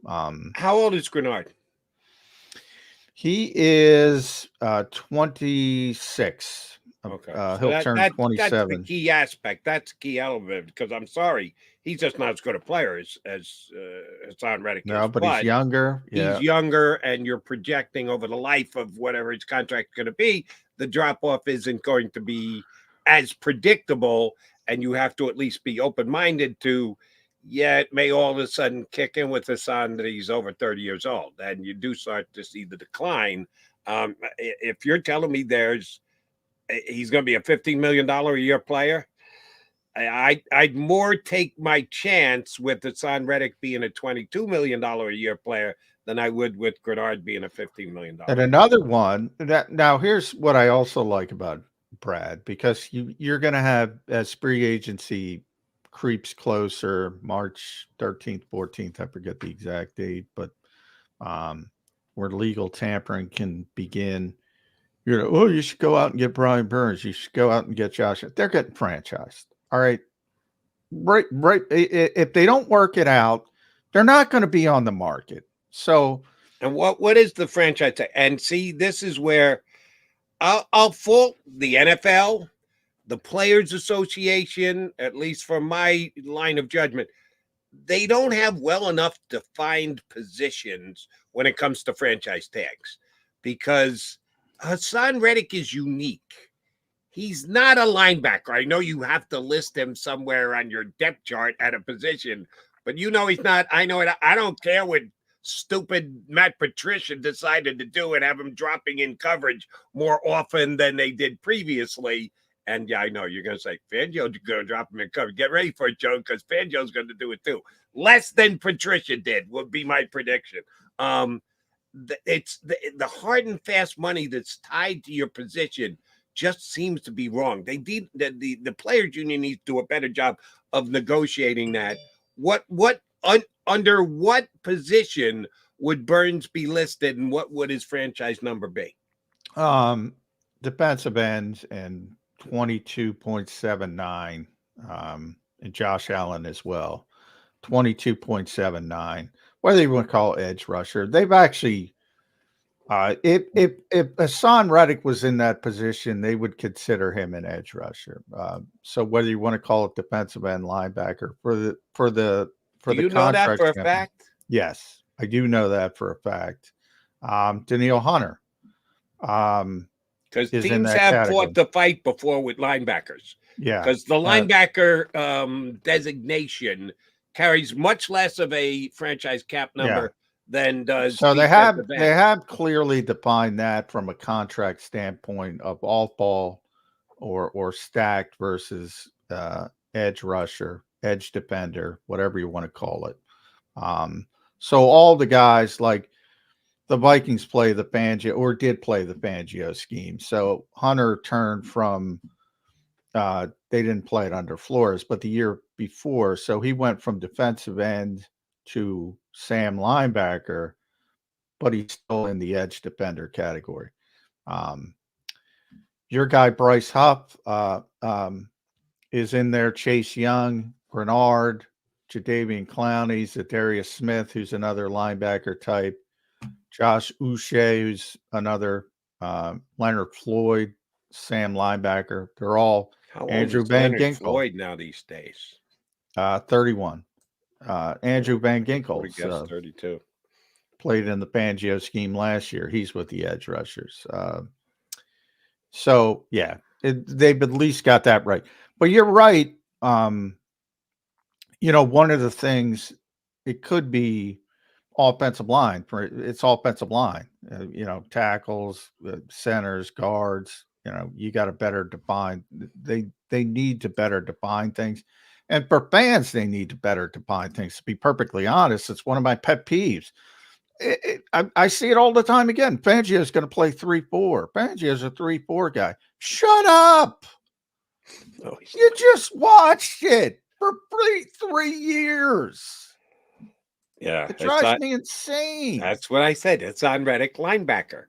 How old is Grenard? He is 26. Okay, he'll turn 27. That's the key aspect. That's the key element. Because I'm sorry, he's just not as good a player as Haason Reddick. No, but he's younger. Yeah. He's younger, and you're projecting over the life of whatever his contract is going to be. The drop off isn't going to be as predictable and you have to at least be open-minded to, yeah, it may all of a sudden kick in with Haason that he's over 30 years old, and you do start to see the decline. If you're telling me he's going to be a $15 million a year player, I'd more take my chance with Haason Reddick being a $22 million a year player than I would with Grenard being a $15 million. And another one that now here's what I also like about Brad, because you're going to have, as free agency creeps closer, March 13th, 14th, I forget the exact date, but where legal tampering can begin. You should go out and get Brian Burns. You should go out and get Josh. They're getting franchised. All right. Right. If they don't work it out, they're not going to be on the market. So, and what is the franchise? And see, this is where I'll fault the NFL, the Players Association, at least from my line of judgment. They don't have well enough defined positions when it comes to franchise tags, because Haason Reddick is unique. He's not a linebacker. I know you have to list him somewhere on your depth chart at a position, but he's not. I know it. I don't care what stupid Matt Patricia decided to do and have him dropping in coverage more often than they did previously. And yeah, I know you're going to say Fangio's going to drop him in coverage. Get ready for it, Joe, because Fangio's going to do it too. Less than Patricia did would be my prediction. It's the hard and fast money that's tied to your position just seems to be wrong. The players union needs to do a better job of negotiating that. Under what position would Burns be listed, and what would his franchise number be? Defensive ends and 22.79, and Josh Allen as well, 22.79. Whether you want to call it edge rusher, they've actually. If Haason Reddick was in that position, they would consider him an edge rusher. So whether you want to call it defensive end, linebacker, for the do you know that for a fact? Yes, I do know that for a fact. Daniil Hunter, because teams have fought the fight before with linebackers. Yeah, because the linebacker designation carries much less of a franchise cap number. Yeah. Than does. So they have clearly defined that from a contract standpoint of off ball or stacked versus edge rusher, edge defender, whatever you want to call it. So all the guys, like the Vikings did play the Fangio scheme. So Hunter turned from they didn't play it under Flores, but the year before, so he went from defensive end to Sam linebacker, but he's still in the edge defender category. Your guy Bryce Huff is in there. Chase Young, Grenard, Jadeveon Clowney, Zadarius Smith, who's another linebacker type, Josh Uche, who's another, Leonard Floyd, Sam linebacker. They're all Andrew Van Ginkel. Floyd now these days, 31. Andrew Van Ginkel, 32, played in the Fangio scheme last year. He's with the edge rushers. So yeah, they've at least got that right. But you're right. One of the things, it could be offensive line. It's offensive line. Tackles, centers, guards. You got to better define. They need to better define things. And for fans, they need to better define things. To be perfectly honest, it's one of my pet peeves. I see it all the time again. Fangio is going to play 3-4. Fangio is a 3-4 guy. Shut up. No, you just watched it for three years. Yeah. It drives me insane. That's what I said. It's on Reddick, linebacker.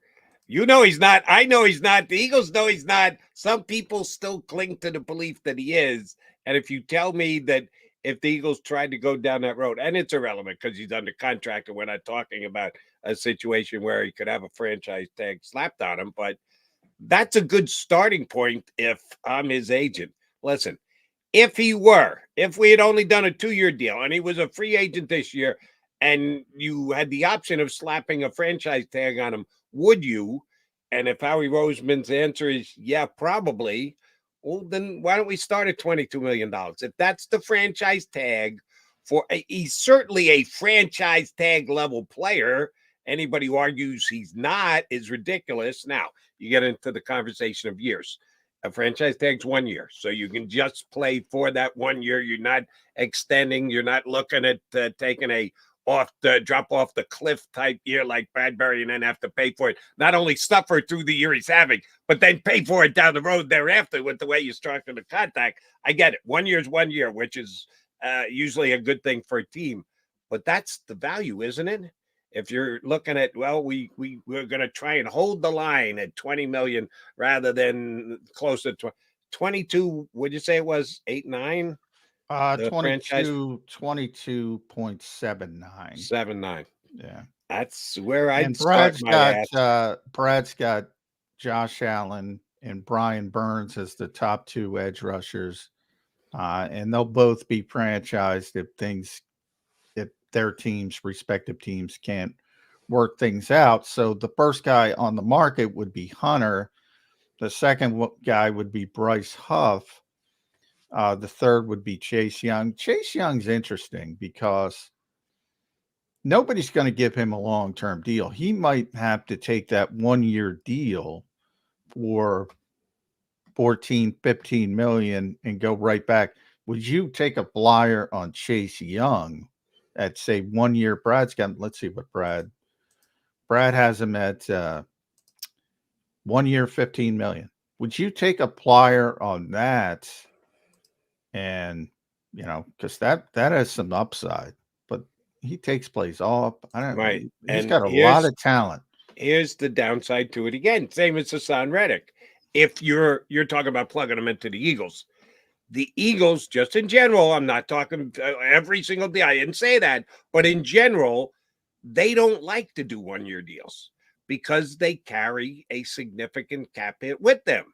He's not. I know he's not. The Eagles know he's not. Some people still cling to the belief that he is. And if you tell me that if the Eagles tried to go down that road, and it's irrelevant because he's under contract and we're not talking about a situation where he could have a franchise tag slapped on him, but that's a good starting point if I'm his agent. Listen, if we had only done a 2-year deal and he was a free agent this year and you had the option of slapping a franchise tag on him, would you? And if Howie Roseman's answer is, yeah, probably, Well, then why don't we start at $22 million? If that's the franchise tag he's certainly a franchise tag level player. Anybody who argues he's not is ridiculous. Now, you get into the conversation of years. A franchise tag's 1 year, so you can just play for that 1 year. You're not extending. You're not looking at taking a drop off the cliff type year like Bradbury and then have to pay for it. Not only suffer through the year he's having, but then pay for it down the road thereafter with the way you structure the contract. I get it. 1 year is 1 year, which is usually a good thing for a team. But that's the value, isn't it? If you're looking at, well, we're going to try and hold the line at 20 million rather than close to 22. Would you say it was 8-9? 22.79. 79. Yeah. That's where I'd Brad's got Josh Allen and Brian Burns as the top two edge rushers. And they'll both be franchised if their respective teams can't work things out. So the first guy on the market would be Hunter. The second guy would be Bryce Huff. The third would be Chase Young. Chase Young's interesting because nobody's going to give him a long-term deal. He might have to take that 1 year deal for 14, 15 million and go right back. Would you take a flyer on Chase Young at, say, 1 year? Brad's got, let's see what Brad has him at 1 year, 15 million. Would you take a flyer on that? And, because that has some upside, but he takes plays off. I don't know. Right. He's got a lot of talent. Here's the downside to it again. Same as Haason Reddick. If you're talking about plugging them into the Eagles, just in general, I'm not talking every single day. I didn't say that, but in general, they don't like to do 1 year deals because they carry a significant cap hit with them.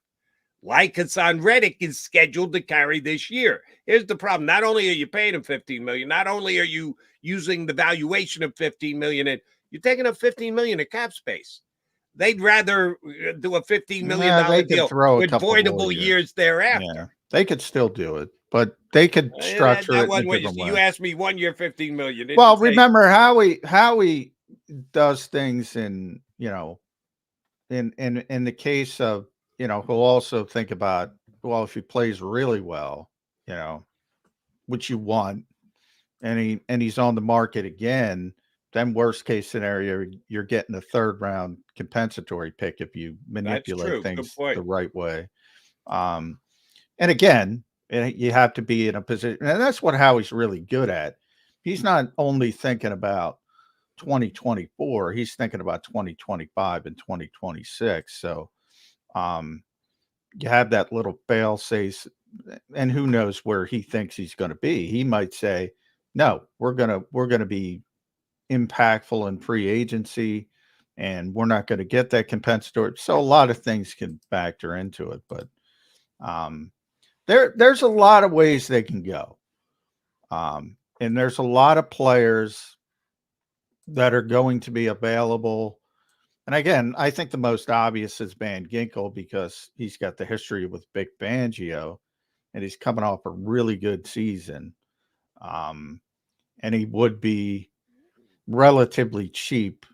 Like Haason Reddick is scheduled to carry this year. Here's the problem. Not only are you paying him $15 million, not only are you using the valuation of $15 million, and you're taking up $15 million of cap space. They'd rather do a $15 million deal with voidable years thereafter. Yeah, they could still do it, but they could structure it. You asked me 1 year, $15 million. Well, remember Howie does things in the case of, he'll also think about, well, if he plays really well, which you want, and he's on the market again, then worst case scenario, you're getting a third round compensatory pick if you manipulate things the right way. And again, you have to be in a position, and that's what Howie's really good at. He's not only thinking about 2024, he's thinking about 2025 and 2026. So you have that little fail safe, and who knows where he thinks he's going to be. He might say, no, we're gonna be impactful in free agency, and we're not going to get that compensatory. So a lot of things can factor into it, but there's a lot of ways they can go, and there's a lot of players that are going to be available. And again, I think the most obvious is Van Ginkel because he's got the history with Vic Fangio, and he's coming off a really good season, and he would be relatively cheap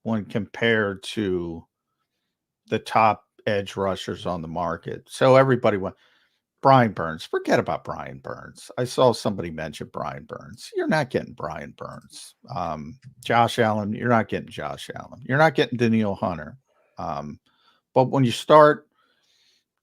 when compared to the top edge rushers on the market. So everybody went Brian Burns. Forget about Brian Burns. I saw somebody mention Brian Burns. You're not getting Brian Burns. Josh Allen, you're not getting Josh Allen. You're not getting Danielle Hunter. But when you start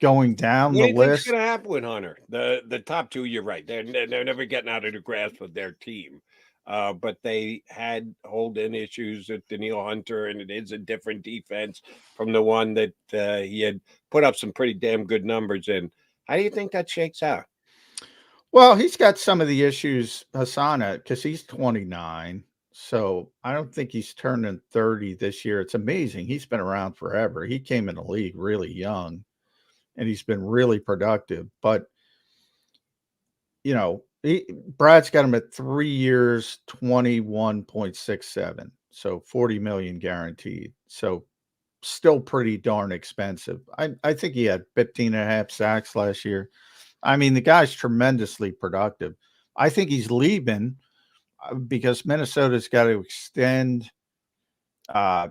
going down the list, what's going to happen with Hunter? The top two, you're right. They're never getting out of the grasp of their team. But they had hold-in issues with Danielle Hunter, and it is a different defense from the one that he had put up some pretty damn good numbers in. How do you think that shakes out? Well, he's got some of the issues, Haason, because he's 29. So I don't think he's turning 30 this year. It's amazing. He's been around forever. He came in the league really young, and he's been really productive. But, Brad's got him at 3 years, 21.67. So 40 million guaranteed. So still pretty darn expensive. I think he had 15.5 sacks last year. I mean, the guy's tremendously productive. I think he's leaving because Minnesota's got to extend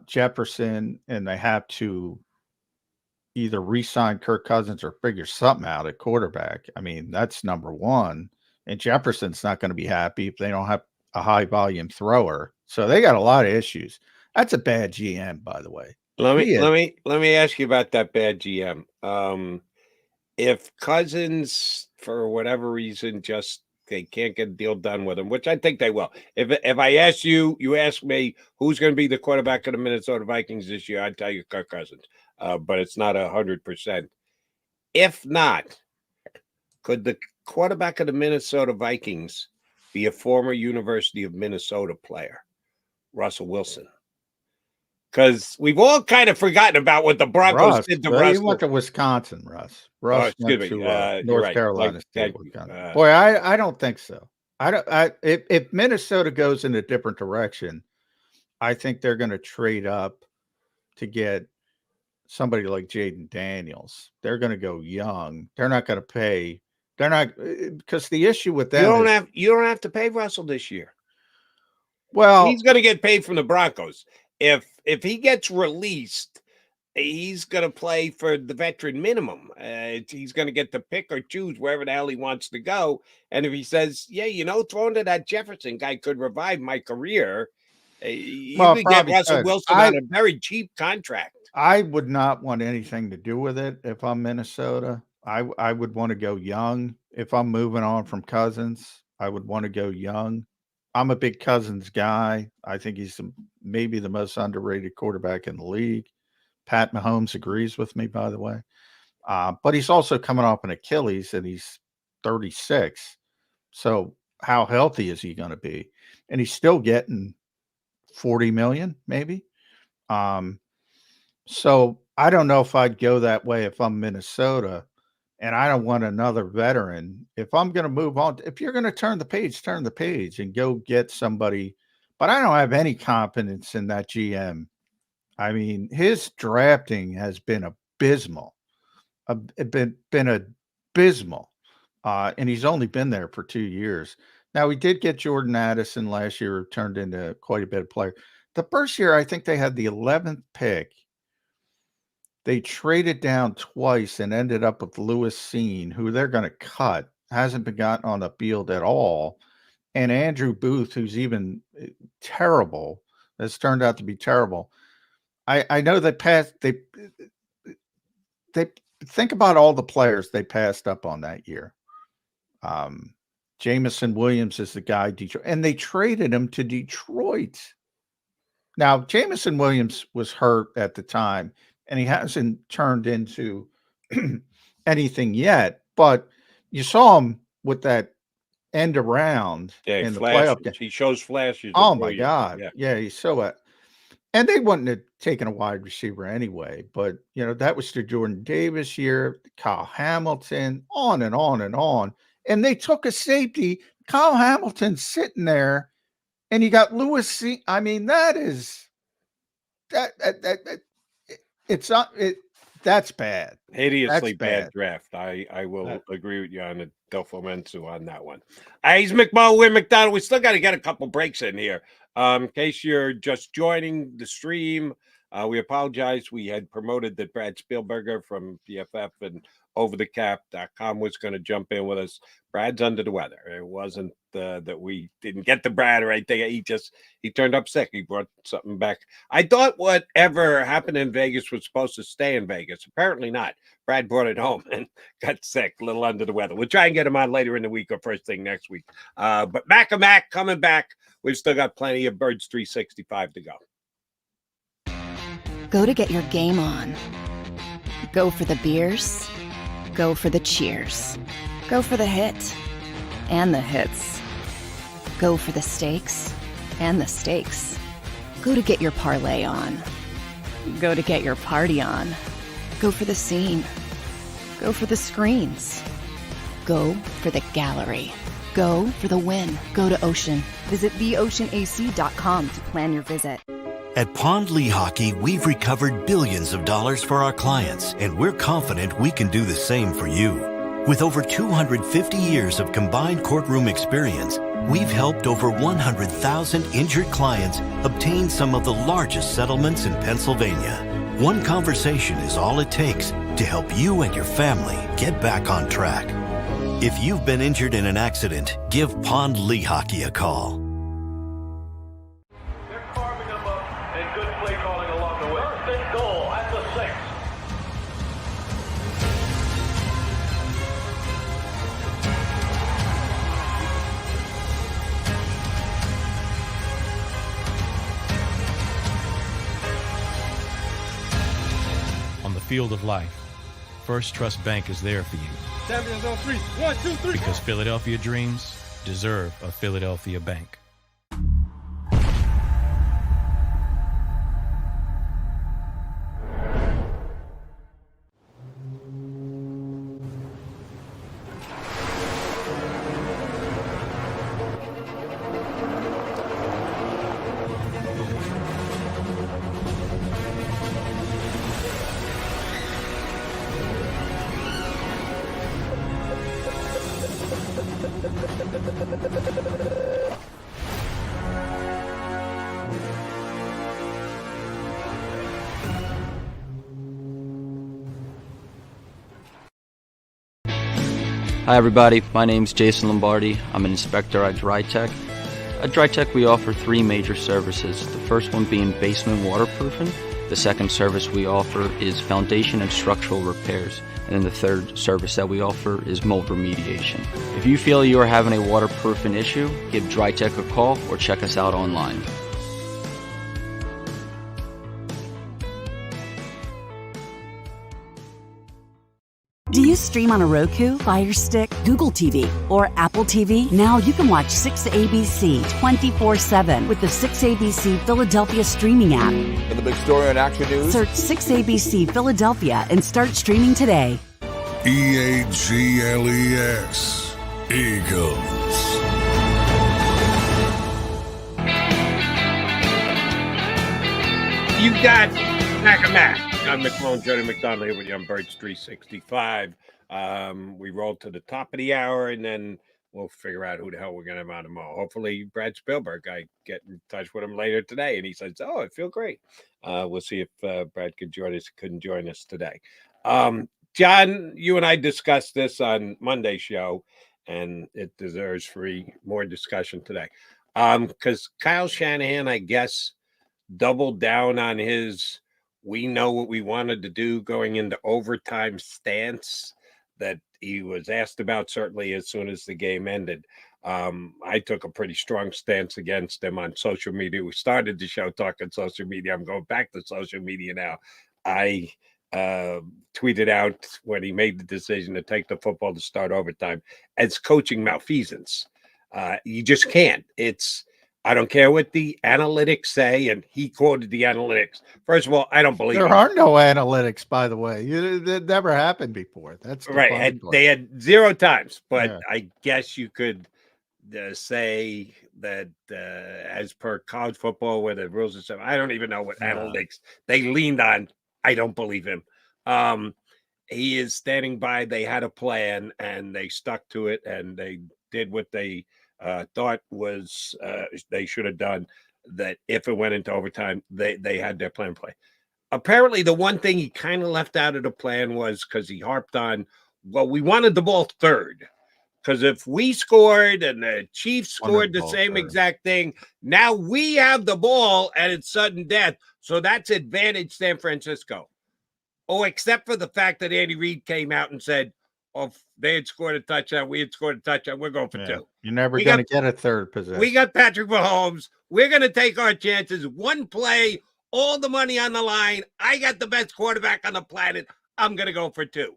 Jefferson, and they have to either re-sign Kirk Cousins or figure something out at quarterback. I mean, that's number one. And Jefferson's not going to be happy if they don't have a high volume thrower. So they got a lot of issues. That's a bad GM, by the way. Let me ask you about that bad GM. If Cousins, for whatever reason, just they can't get a deal done with him, which I think they will. If I ask you, you ask me who's going to be the quarterback of the Minnesota Vikings this year, I'd tell you Kirk Cousins. But it's not 100%. If not, could the quarterback of the Minnesota Vikings be a former University of Minnesota player, Russell Wilson? Because we've all kind of forgotten about what the Broncos did to Russ. He went to Wisconsin, Russ. Russ went to North Carolina State. Boy, I don't think so. If Minnesota goes in a different direction, I think they're going to trade up to get somebody like Jaden Daniels. They're going to go young. They're not going to pay. They're not, because the issue with them you don't have to pay Russell this year. Well, he's going to get paid from the Broncos. If he gets released, he's going to play for the veteran minimum. He's going to get to pick or choose wherever the hell he wants to go. And if he says, yeah, throwing to that Jefferson guy could revive my career, you could get Russell Wilson on a very cheap contract. I would not want anything to do with it if I'm Minnesota. I would want to go young. If I'm moving on from Cousins, I would want to go young. I'm a big Cousins guy. I think he's maybe the most underrated quarterback in the league. Pat Mahomes agrees with me, by the way. But he's also coming off an Achilles, and he's 36. So how healthy is he going to be? And he's still getting $40 million, maybe. So I don't know if I'd go that way if I'm Minnesota, and I don't want another veteran. If I'm going to move on, if you're going to turn the page and go get somebody. But I don't have any confidence in that GM. I mean, his drafting has been abysmal. Been abysmal. And he's only been there for 2 years. Now, we did get Jordan Addison last year, who turned into quite a bit of player. The first year, I think they had the 11th pick. They traded down twice and ended up with Lewis Seen, who they're going to cut, hasn't been gotten on the field at all. And Andrew Booth, who's even terrible, has turned out to be terrible. I know they passed. They think about all the players they passed up on that year. Jamison Williams is the guy, Detroit, and they traded him to Detroit. Now, Jamison Williams was hurt at the time, and he hasn't turned into anything yet. But you saw him with that end around in the playoff game. He shows flashes. Oh, my God. Yeah, he's so and they wouldn't have taken a wide receiver anyway. But, that was the Jordan Davis year, Kyle Hamilton, on and on and on. And they took a safety. Kyle Hamilton sitting there, and you got Lewis C. I mean, that is that's bad. Hideously bad draft. I will agree with you on the Delfo Mensu on that one. He's McMullen with McDonald. We still got to get a couple breaks in here. In case you're just joining the stream, we apologize. We had promoted that Brad Spielberger from PFF and OverTheCap.com was going to jump in with us. Brad's under the weather. It wasn't that we didn't get the Brad or anything. He turned up sick. He brought something back. I thought whatever happened in Vegas was supposed to stay in Vegas. Apparently not. Brad brought it home and got sick, a little under the weather. We'll try and get him on later in the week or first thing next week. But Mac coming back. We've still got plenty of Birds 365 to go. Go to get your game on. Go for the beers. Go for the cheers. Go for the hit and the hits. Go for the stakes and the stakes. Go to get your parlay on. Go to get your party on. Go for the scene. Go for the screens. Go for the gallery. Go for the win. Go to Ocean. Visit theoceanac.com to plan your visit. At Pond Lehocky, we've recovered billions of dollars for our clients, and we're confident we can do the same for you. With over 250 years of combined courtroom experience, we've helped over 100,000 injured clients obtain some of the largest settlements in Pennsylvania. One conversation is all it takes to help you and your family get back on track. If you've been injured in an accident, give Pond Lehocky a call. They're carving them up, and good play calling along the way. First and goal at the 6. On the field of life, First Trust Bank is there for you. Champions on 3. 1, 2, 3. Because Philadelphia dreams deserve a Philadelphia bank. Hi everybody, my name's Jason Lombardi. I'm an inspector at DryTech. At DryTech we offer 3 major services, the first one being basement waterproofing, the second service we offer is foundation and structural repairs, and then the third service that we offer is mold remediation. If you feel you are having a waterproofing issue, give DryTech a call or check us out online. Do you stream on a Roku, Fire Stick, Google TV, or Apple TV? Now you can watch 6ABC 24/7 with the 6ABC Philadelphia streaming app. And the big story on Action News? Search 6ABC Philadelphia and start streaming today. EAGLES, Eagles. You got Mac. I'm McMullen, Jody McDonald here with you on Birds 365. We rolled to the top of the hour, and then we'll figure out who the hell we're going to have on tomorrow. Hopefully, Brad Spielberger. I get in touch with him later today, and he says, "Oh, I feel great." We'll see if Brad could join us. Couldn't join us today. John, you and I discussed this on Monday's show, and it deserves more discussion today. Because Kyle Shanahan, I guess, doubled down on his "we know what we wanted to do" going into overtime stance that he was asked about certainly as soon as the game ended. I took a pretty strong stance against him on social media. We started the show talking social media. I'm going back to social media now. I tweeted out when he made the decision to take the football to start overtime as coaching malfeasance. You just can't. I don't care what the analytics say, and he quoted the analytics. First of all, I don't believe there him. are no analytics, by the way. That never happened before. That's the right. They had 0 times, but yeah. I guess you could say that as per college football, where the rules are, I don't even know what analytics they leaned on. I don't believe him. He is standing by. They had a plan, and they stuck to it, and they did what they thought was they should have done, that if it went into overtime, they had their plan play. Apparently, the one thing he kind of left out of the plan was because he harped on, well, we wanted the ball third. Because if we scored and the Chiefs scored the same exact thing, now we have the ball and it's sudden death. So that's advantage San Francisco. Oh, except for the fact that Andy Reid came out and said, "Oh, if they had scored a touchdown, we had scored a touchdown, we're going for 2. You're never going to get a third possession. We got Patrick Mahomes. We're going to take our chances. One play, all the money on the line. I got the best quarterback on the planet. I'm going to go for 2.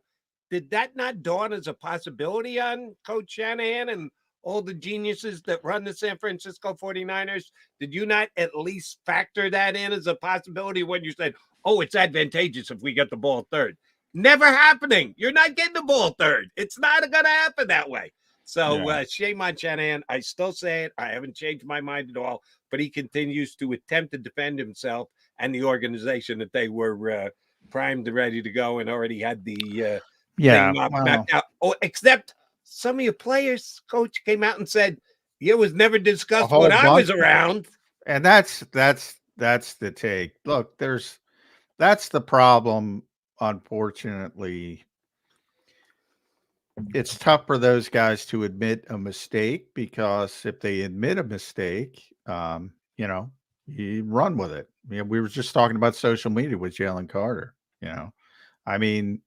Did that not dawn as a possibility on Coach Shanahan and all the geniuses that run the San Francisco 49ers? Did you not at least factor that in as a possibility when you said, oh, it's advantageous if we get the ball third? Never happening. You're not getting the ball third. It's not going to happen that way. So Yeah. shame on Shanahan. I still say it. I haven't changed my mind at all, but he continues to attempt to defend himself and the organization that they were primed and ready to go and already had the thing mapped out. Oh, except some of your players, coach, came out and said, it was never discussed when I was around. And that's the take. Look, that's the problem, unfortunately. It's tough for those guys to admit a mistake, because if they admit a mistake, you run with it. We were just talking about social media with Jalen Carter. I mean,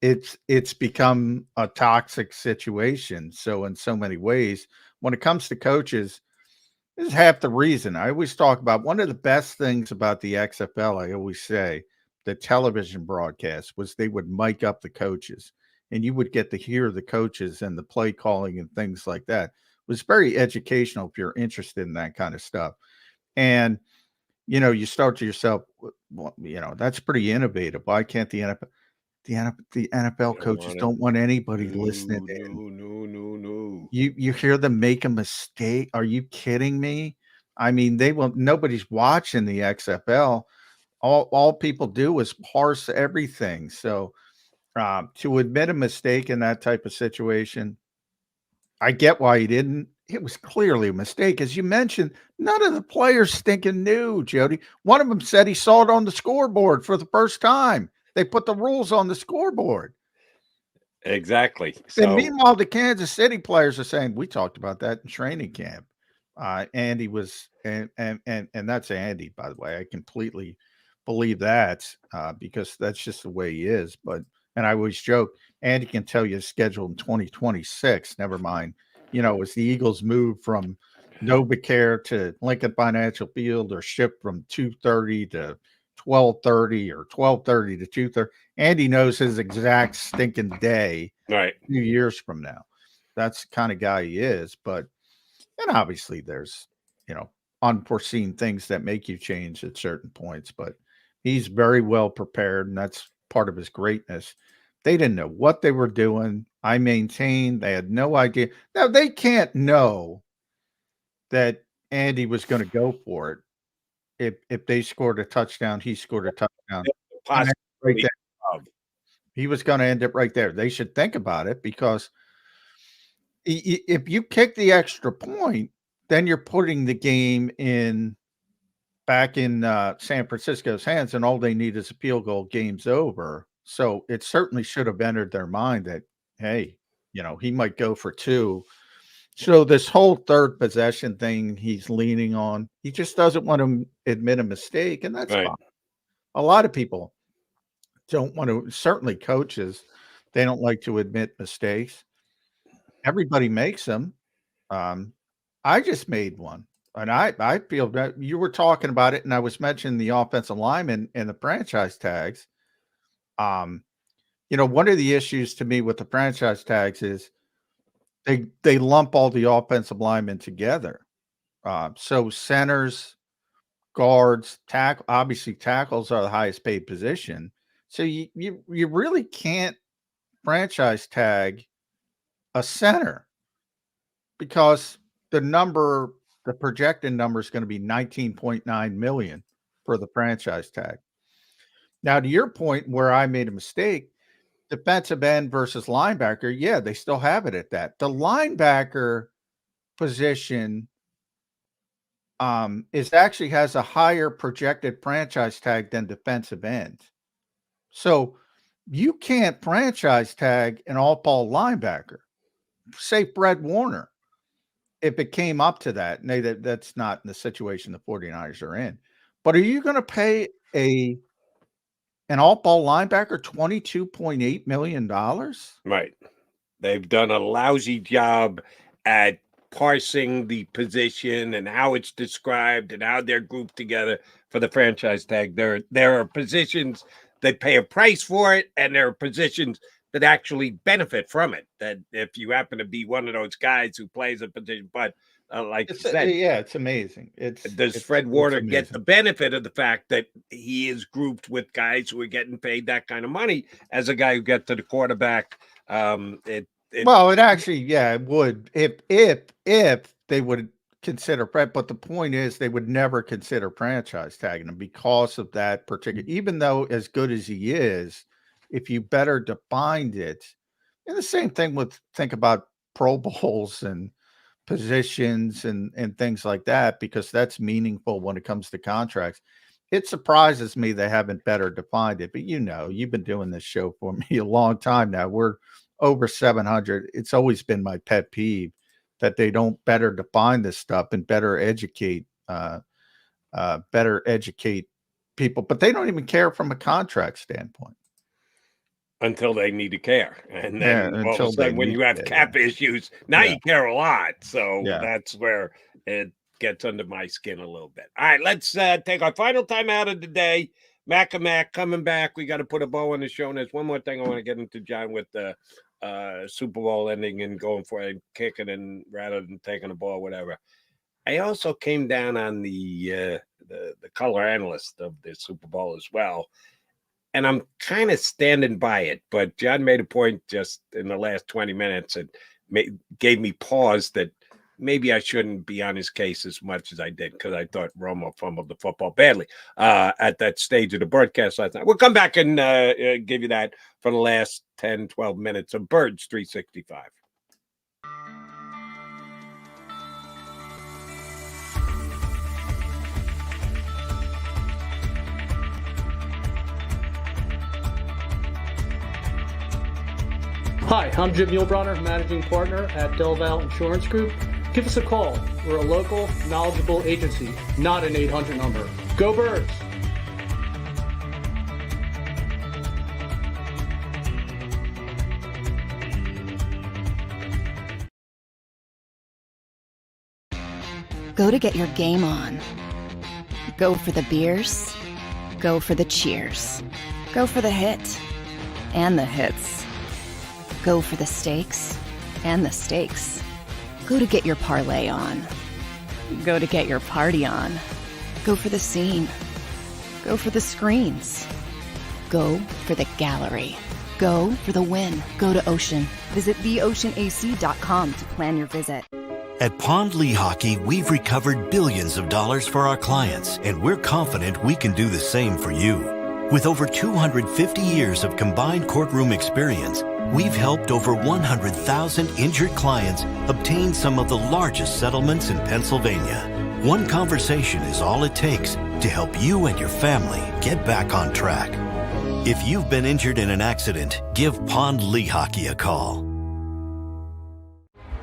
it's become a toxic situation. So in so many ways, when it comes to coaches, this is half the reason. I always talk about one of the best things about the XFL. I always say the television broadcast was they would mic up the coaches, and you would get to hear the coaches and the play calling and things like that. It was very educational if you're interested in that kind of stuff. And, you start to yourself, well, that's pretty innovative. Why can't the NFL coaches don't want anybody listening in? No. You hear them make a mistake. Are you kidding me? I mean, nobody's watching the XFL. All people do is parse everything. So to admit a mistake in that type of situation, I get why he didn't. It was clearly a mistake. As you mentioned, none of the players stinking knew, Jody. One of them said he saw it on the scoreboard for the first time. They put the rules on the scoreboard. Exactly. And meanwhile, the Kansas City players are saying, we talked about that in training camp. Andy was, and that's Andy, by the way. I completely believe that because that's just the way he is. And I always joke, Andy can tell you his schedule in 2026. Never mind, as the Eagles move from NovaCare to Lincoln Financial Field, or shift from 2:30 to 12:30 or 12:30 to 2:30. Andy knows his exact stinking day, right, a few years from now. That's the kind of guy he is. And obviously there's, unforeseen things that make you change at certain points, but he's very well prepared, and that's part of his greatness. They didn't know what they were doing. I maintain they had no idea. Now, they can't know that Andy was going to go for it. If they scored a touchdown, he scored a touchdown. Right there. He was going to end it right there. They should think about it, because if you kick the extra point, then you're putting the game back in San Francisco's hands, and all they need is a field goal. Game's over. So it certainly should have entered their mind that, hey, he might go for two. So this whole third possession thing he's leaning on, he just doesn't want to admit a mistake, and that's fine. A lot of people don't want to, certainly coaches, they don't like to admit mistakes. Everybody makes them. I just made one, and I feel that you were talking about it, and I was mentioning the offensive lineman and the franchise tags. One of the issues to me with the franchise tags is they lump all the offensive linemen together. So centers, guards, obviously tackles are the highest paid position. So you really can't franchise tag a center, because the projected number is going to be 19.9 million for the franchise tag. Now, to your point where I made a mistake, defensive end versus linebacker, yeah, they still have it at that. The linebacker position actually has a higher projected franchise tag than defensive end. So you can't franchise tag an all-ball linebacker, say Fred Warner, if it came up to that. That's not the situation the 49ers are in. But are you going to pay an all-ball linebacker $22.8 million? Right. They've done a lousy job at parsing the position and how it's described and how they're grouped together for the franchise tag. There are positions that pay a price for it, and there are positions that actually benefit from it. That if you happen to be one of those guys who plays a position, but like you said, it's amazing. Does Fred Warner get the benefit of the fact that he is grouped with guys who are getting paid that kind of money as a guy who gets to the quarterback? Well, it actually, yeah, it would if they would consider, but the point is they would never consider franchise tagging him because of that particular. Even though as good as he is, if you better defined it, and the same thing with think about Pro Bowls and positions and things like that, because that's meaningful when it comes to contracts. It surprises me they haven't better defined it, but you've been doing this show for me a long time now. We're over 700. It's always been my pet peeve that they don't better define this stuff and better educate people, but they don't even care from a contract standpoint. Until they need to care. And then all of a sudden when you have cap issues, now you care a lot. So that's where it gets under my skin a little bit. All right, let's take our final time out of the day. Mac coming back. We got to put a bow on the show. And there's one more thing I want to get into, John, with the Super Bowl ending and going for it, kicking and rather than taking the ball, whatever. I also came down on the color analyst of the Super Bowl as well. And I'm kind of standing by it, but John made a point just in the last 20 minutes and gave me pause that maybe I shouldn't be on his case as much as I did because I thought Romo fumbled the football badly at that stage of the broadcast last night. We'll come back and give you that for the last 10, 12 minutes of Birds 365. Hi, I'm Jim Muehlbronner, Managing Partner at Del Valle Insurance Group. Give us a call. We're a local, knowledgeable agency, not an 800 number. Go Birds! Go to get your game on. Go for the beers. Go for the cheers. Go for the hit and the hits. Go for the stakes and the stakes. Go to get your parlay on. Go to get your party on. Go for the scene. Go for the screens. Go for the gallery. Go for the win. Go to Ocean. Visit theoceanac.com to plan your visit. At Pond Lehocky, we've recovered billions of dollars for our clients, and we're confident we can do the same for you. With over 250 years of combined courtroom experience, we've helped over 100,000 injured clients obtain some of the largest settlements in Pennsylvania. One conversation is all it takes to help you and your family get back on track. If you've been injured in an accident, give Pond Lehocky a call.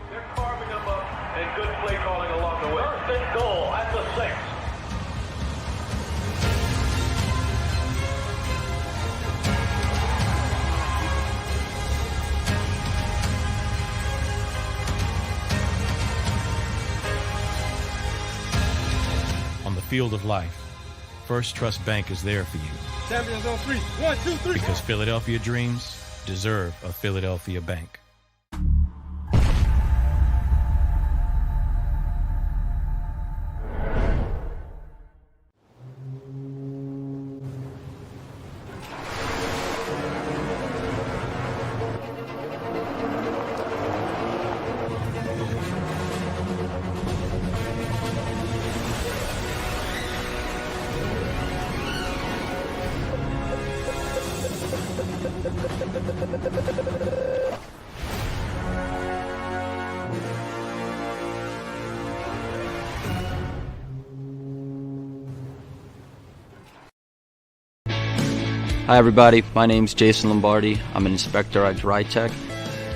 They're carving them up, and good play calling along the way. First and goal at the 6. Field of life, First Trust Bank is there for you. Champions on 3. 1, 2, 3. Because Philadelphia dreams deserve a Philadelphia bank. Hi everybody, my name's Jason Lombardi. I'm an inspector at DryTech.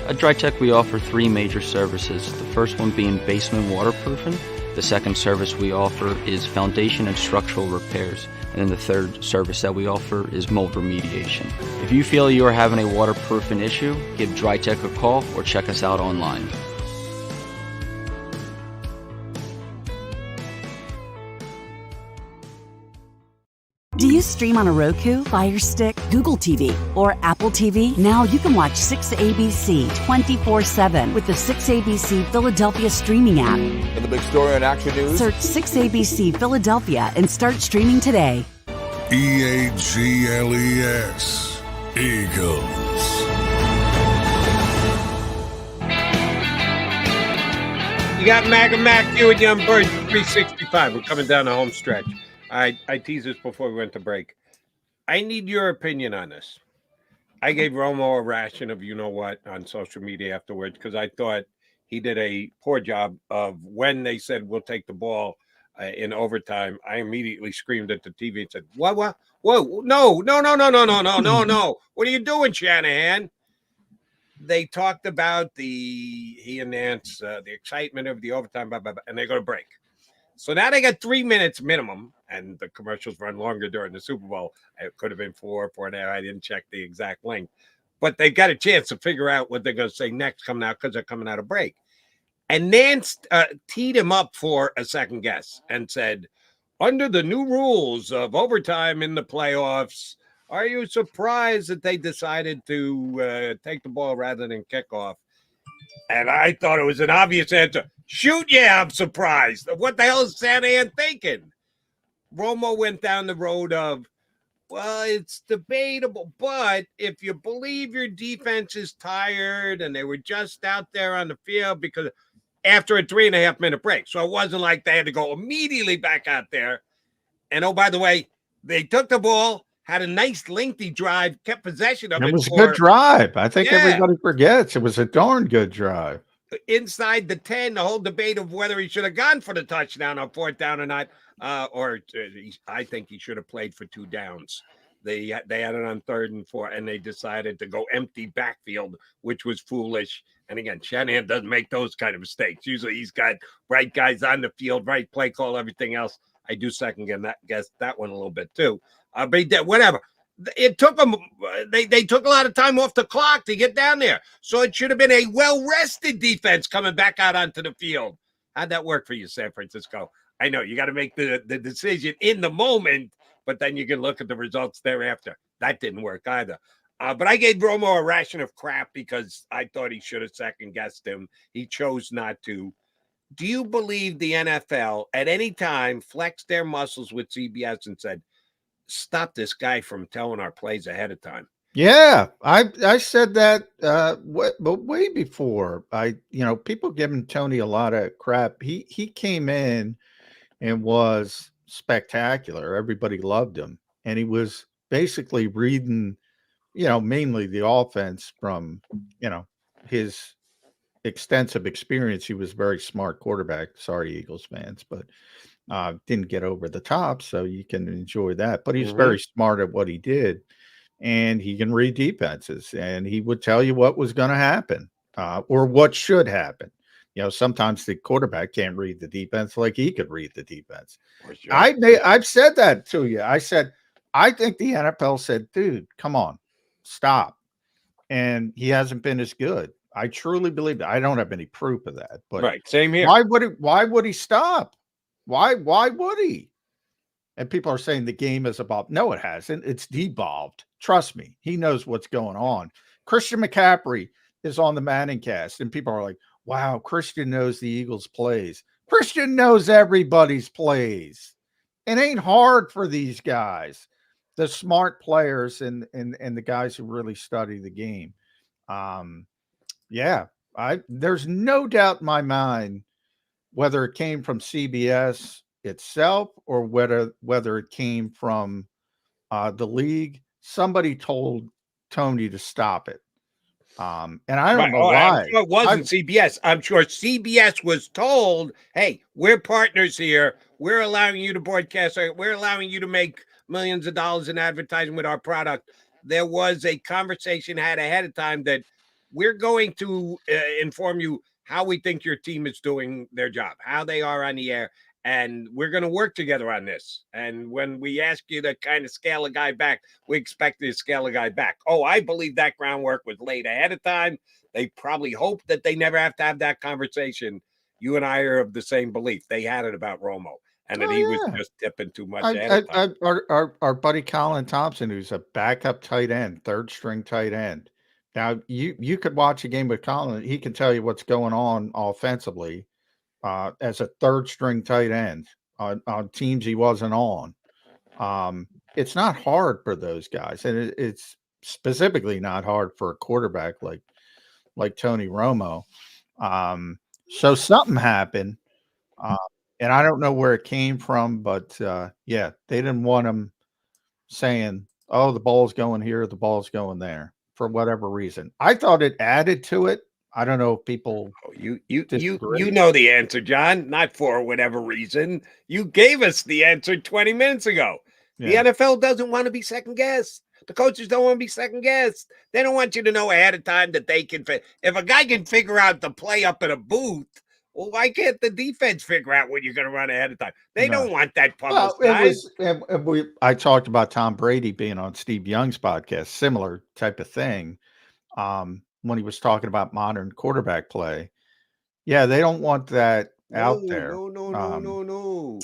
At DryTech we offer 3 major services, the first one being basement waterproofing. The second service we offer is foundation and structural repairs. And then the third service that we offer is mold remediation. If you feel you are having a waterproofing issue, give DryTech a call or check us out online. Do you stream on a Roku, Fire Stick, Google TV, or Apple TV? Now you can watch 6ABC 24/7 with the 6ABC Philadelphia streaming app. And the big story on Action News? Search 6ABC Philadelphia and start streaming today. EAGLES, Eagles. You got Mac, you and Young Bird 365. We're coming down the home stretch. I teased this before we went to break. I need your opinion on this. I gave Romo a ration of you-know-what on social media afterwards because I thought he did a poor job of when they said we'll take the ball in overtime. I immediately screamed at the TV and said, what? Whoa, no. What are you doing, Shanahan? They talked about he announced the excitement of the overtime, and they go to break. So now they got 3 minutes minimum, and the commercials run longer during the Super Bowl. It could have been 4.5. I didn't check the exact length. But they got a chance to figure out what they're going to say next coming out because they're coming out of break. And Nance teed him up for a second guess and said, under the new rules of overtime in the playoffs, are you surprised that they decided to take the ball rather than kickoff? And I thought it was an obvious answer. Shoot, yeah, I'm surprised. What the hell is Shanahan thinking? Romo went down the road of, well, it's debatable, but if you believe your defense is tired and they were just out there on the field because after a 3.5 minute break. So it wasn't like they had to go immediately back out there. And oh, by the way, they took the ball, had a nice lengthy drive, kept possession of it. It was a good drive. I think everybody forgets it was a darn good drive. Inside the 10, the whole debate of whether he should have gone for the touchdown on 4th down or not, I think he should have played for 2 downs. They had it on 3rd and 4, and they decided to go empty backfield, which was foolish. And again, Shanahan doesn't make those kind of mistakes. Usually he's got right guys on the field, right play call, everything else. I do guess that one a little bit too. But he did, whatever. It took them. They took a lot of time off the clock to get down there. So it should have been a well-rested defense coming back out onto the field. How'd that work for you, San Francisco? I know you got to make the decision in the moment, but then you can look at the results thereafter. That didn't work either. But I gave Romo a ration of crap because I thought he should have second-guessed him. He chose not to. Do you believe the NFL at any time flexed their muscles with CBS and said, stop this guy from telling our plays ahead of time? Yeah, I said that way before. People giving Tony a lot of crap. He came in and was spectacular. Everybody loved him, and he was basically reading, mainly the offense from, his extensive experience. He was a very smart quarterback. Sorry, Eagles fans, but didn't get over the top, so you can enjoy that. But he's very smart at what he did, and he can read defenses, and he would tell you what was going to happen or what should happen. Sometimes the quarterback can't read the defense like he could read the defense. Sure. I've said that to you. I said, I think the NFL said, dude, come on, stop. And he hasn't been as good. I truly believe that. I don't have any proof of that, but right, same here. Why would he stop? Why would he? And people are saying the game is evolved. No, it hasn't. It's devolved. Trust me. He knows what's going on. Christian McCaffrey is on the Manning cast, and people are like, wow, Christian knows the Eagles plays. Christian knows everybody's plays. It ain't hard for these guys, the smart players and the guys who really study the game. There's no doubt in my mind whether it came from CBS itself or whether it came from the league. Somebody told Tony to stop it. And I don't know why. I'm sure it wasn't CBS. I'm sure CBS was told, hey, we're partners here. We're allowing you to broadcast. We're allowing you to make millions of dollars in advertising with our product. There was a conversation had ahead of time that we're going to inform you how we think your team is doing their job, how they are on the air, and we're going to work together on this. And when we ask you to kind of scale a guy back, we expect you to scale a guy back. Oh, I believe that groundwork was laid ahead of time. They probably hope that they never have to have that conversation. You and I are of the same belief. They had it about Romo, and that he was just tipping too much ahead of time. Our buddy Colin Thompson, who's a backup tight end, 3rd string tight end. Now, you could watch a game with Colin. He can tell you what's going on offensively as a 3rd string tight end on teams he wasn't on. It's not hard for those guys, and it's specifically not hard for a quarterback like Tony Romo. So something happened, and I don't know where it came from, but yeah, they didn't want him saying, "Oh, the ball's going here, the ball's going there," for whatever reason. I thought it added to it. I don't know if people You disagree. know the answer, John. Not for whatever reason. You gave us the answer 20 minutes ago. The Yeah. NFL doesn't want to be second guessed. The coaches don't want to be second guessed. They don't want you to know ahead of time that they can. If a guy can figure out the play up in a booth, well, why can't the defense figure out what you're going to run ahead of time? They No. don't want that Well, publicized. I talked about Tom Brady being on Steve Young's podcast, similar type of thing. When he was talking about modern quarterback play. Yeah, they don't want that out there. No.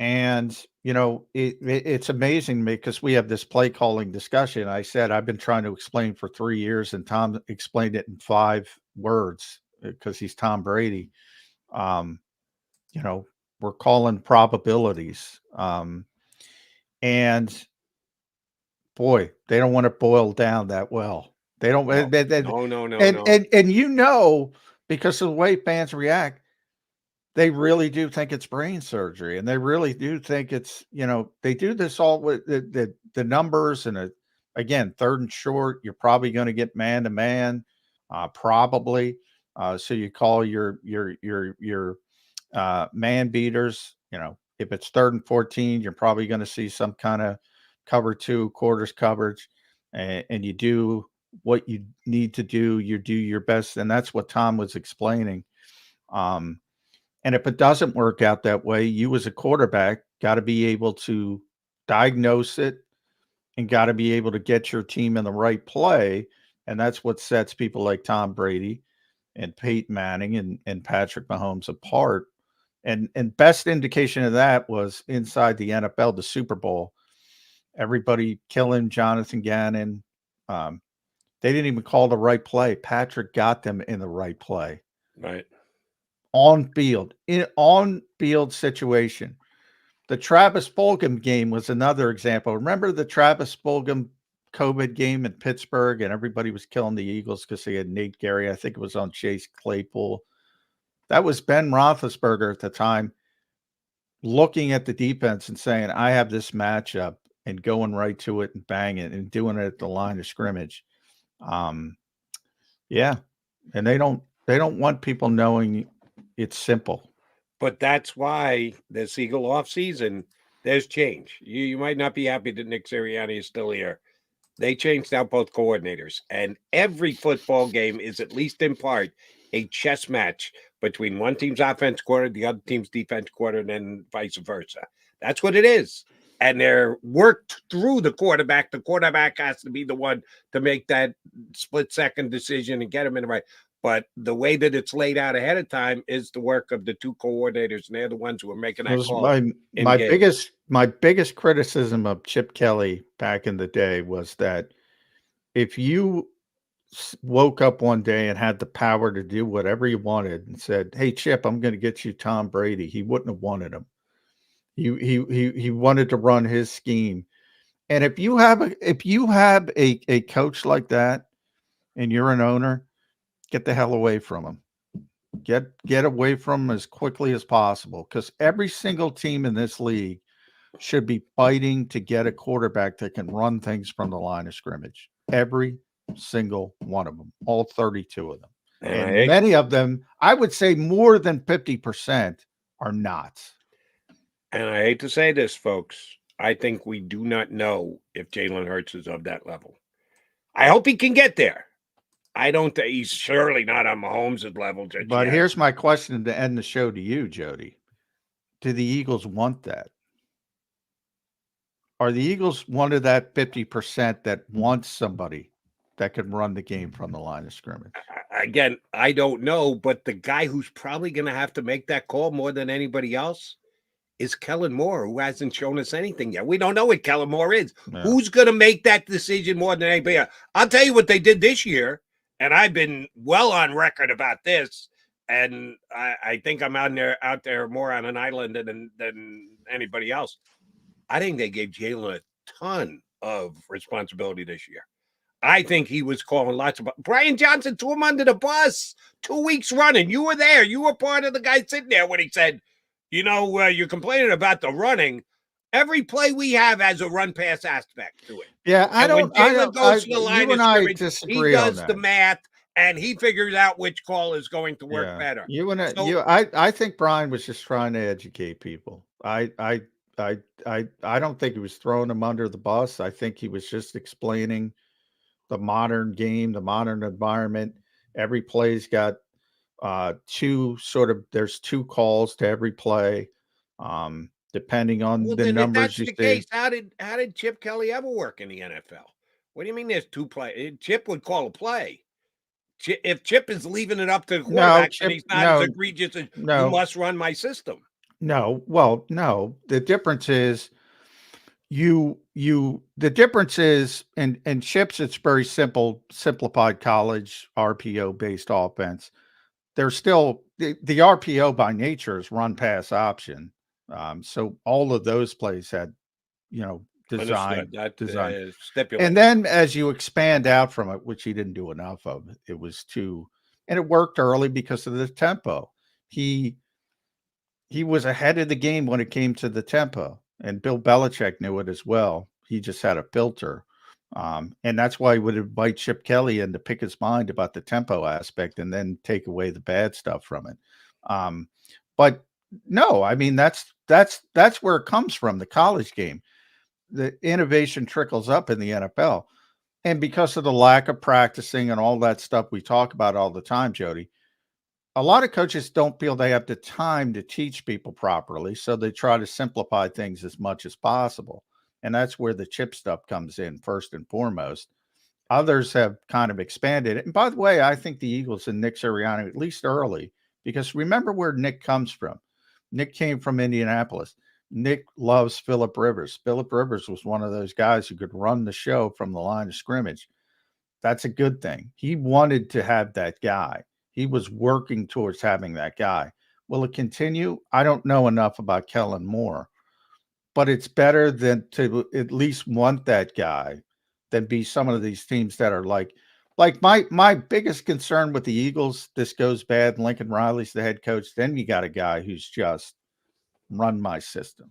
And it's amazing to me because we have this play calling discussion. I said I've been trying to explain for 3 years, and Tom explained it in 5 words because he's Tom Brady. We're calling probabilities. And boy, they don't want it boiled down that well. They don't. No. And because of the way fans react, they really do think it's brain surgery, and they really do think it's they do this all with the numbers and again 3rd and short. You're probably going to get man to man, probably. So you call your man beaters. If it's 3rd and 14, you're probably going to see some kind of cover 2 quarters coverage, and you do what you need to do. You do your best, and that's what Tom was explaining. And if it doesn't work out that way, you as a quarterback got to be able to diagnose it and got to be able to get your team in the right play. And that's what sets people like Tom Brady and Peyton Manning and Patrick Mahomes apart. And best indication of that was inside the NFL, the Super Bowl. Everybody killing Jonathan Gannon. They didn't even call the right play. Patrick got them in the right play. Right. On field situation. The Travis Fulgham game was another example. Remember the Travis Fulgham COVID game in Pittsburgh, and everybody was killing the Eagles because they had Nate Gary. I think it was on Chase Claypool. That was Ben Roethlisberger at the time looking at the defense and saying, I have this matchup, and going right to it and bang it and doing it at the line of scrimmage. Yeah. And they don't want people knowing it's simple. But that's why this Eagle offseason, there's change. You might not be happy that Nick Sirianni is still here. They changed out both coordinators. And every football game is, at least in part, a chess match between one team's offense quarter, the other team's defense quarter, and then vice versa. That's what it is. And they're worked through the quarterback. The quarterback has to be the one to make that split-second decision and get him in the right. But the way that it's laid out ahead of time is the work of the 2 coordinators, and they're the ones who are making that call. My biggest criticism of Chip Kelly back in the day was that if you woke up one day and had the power to do whatever you wanted and said, "Hey Chip, I'm going to get you Tom Brady," he wouldn't have wanted him. He wanted to run his scheme. And if you have a coach like that and you're an owner, get the hell away from him. Get away from him as quickly as possible, because every single team in this league should be fighting to get a quarterback that can run things from the line of scrimmage. Every single one of them, all 32 of them. And many of them, I would say more than 50%, are not. And I hate to say this, folks, I think we do not know if Jalen Hurts is of that level. I hope he can get there. I don't think he's surely not on Mahomes' level. But here's my question to end the show to you, Jody. Do the Eagles want that? Are the Eagles one of that 50% that wants somebody that can run the game from the line of scrimmage? Again, I don't know, but the guy who's probably going to have to make that call more than anybody else is Kellen Moore, who hasn't shown us anything yet. We don't know what Kellen Moore is. Yeah. Who's going to make that decision more than anybody else? I'll tell you what they did this year, and I've been well on record about this, and I think I'm out there more on an island than anybody else. I think they gave Jalen a ton of responsibility this year. I think he was calling lots of. Brian Johnson threw him under the bus 2 weeks running. You were there. You were part of the guy sitting there when he said, you're complaining about the running. Every play we have has a run pass aspect to it. Yeah, When Jalen goes to the line of scrimmage, disagree he does on the that. math and he figures out which call is going to work better. I think Brian was just trying to educate people. I don't think he was throwing them under the bus. I think he was just explaining the modern game, the modern environment. Every play's got there's two calls to every play, depending on the numbers you see. If that's the case, how did Chip Kelly ever work in the NFL? What do you mean there's two plays? Chip would call a play. If Chip is leaving it up to the quarterback and he's not as egregious as you must run my system. No. The difference is the difference is in Chip's, it's very simplified college RPO based offense. There's still the RPO by nature is run pass option. So all of those plays had, design. And then as you expand out from it, which he didn't do enough of, it was and it worked early because of the tempo. He was ahead of the game when it came to the tempo, and Bill Belichick knew it as well. He just had a filter. And that's why he would invite Chip Kelly in to pick his mind about the tempo aspect and then take away the bad stuff from it. But no, I mean, that's where it comes from, the college game. The innovation trickles up in the NFL. And because of the lack of practicing and all that stuff we talk about all the time, Jody, a lot of coaches don't feel they have the time to teach people properly. So they try to simplify things as much as possible. And that's where the Chip stuff comes in first and foremost. Others have kind of expanded it. And by the way, I think the Eagles and Nick Sirianni, at least early, because remember where Nick comes from. Nick came from Indianapolis. Nick loves Phillip Rivers. Phillip Rivers was one of those guys who could run the show from the line of scrimmage. That's a good thing. He wanted to have that guy. He was working towards having that guy. Will it continue? I don't know enough about Kellen Moore, but it's better than to at least want that guy than be some of these teams that are like my biggest concern with the Eagles, this goes bad, Lincoln Riley's the head coach, then you got a guy who's just run my system.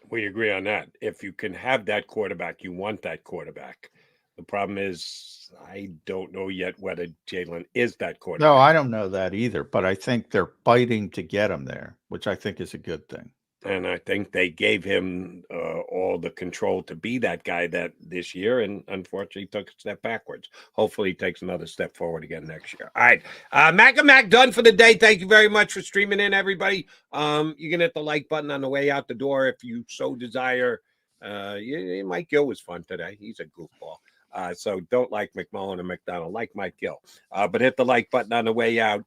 We agree on that. If you can have that quarterback, you want that quarterback. The problem is I don't know yet whether Jalen is that quarterback. No, I don't know that either, but I think they're fighting to get him there, which I think is a good thing. And I think they gave him all the control to be that guy that this year, and unfortunately took a step backwards. Hopefully he takes another step forward again next year. All right. Mac and Mac done for the day. Thank you very much for streaming in, everybody. You can hit the like button on the way out the door if you so desire. Mike Gil was fun today. He's a goofball. So don't like McMullen and McDonald, like Mike Gil. But hit the like button on the way out.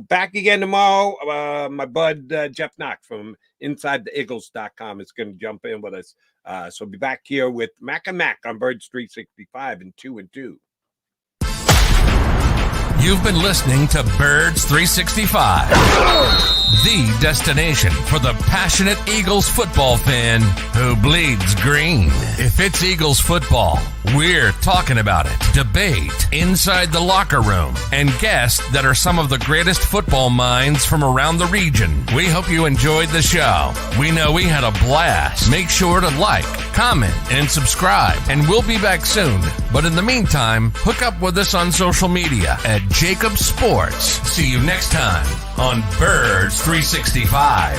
Back again tomorrow. My bud Jeff Knox from InsideTheEagles.com is going to jump in with us. So be back here with Mac and Mac on Birds 365 and 2 and 2. You've been listening to Birds 365, the destination for the passionate Eagles football fan who bleeds green. If it's Eagles football, we're talking about it. Debate, inside the locker room, and guests that are some of the greatest football minds from around the region. We hope you enjoyed the show. We know we had a blast. Make sure to like, comment, and subscribe, and we'll be back soon. But in the meantime, hook up with us on social media at JAKIB Sports. See you next time on Birds 365.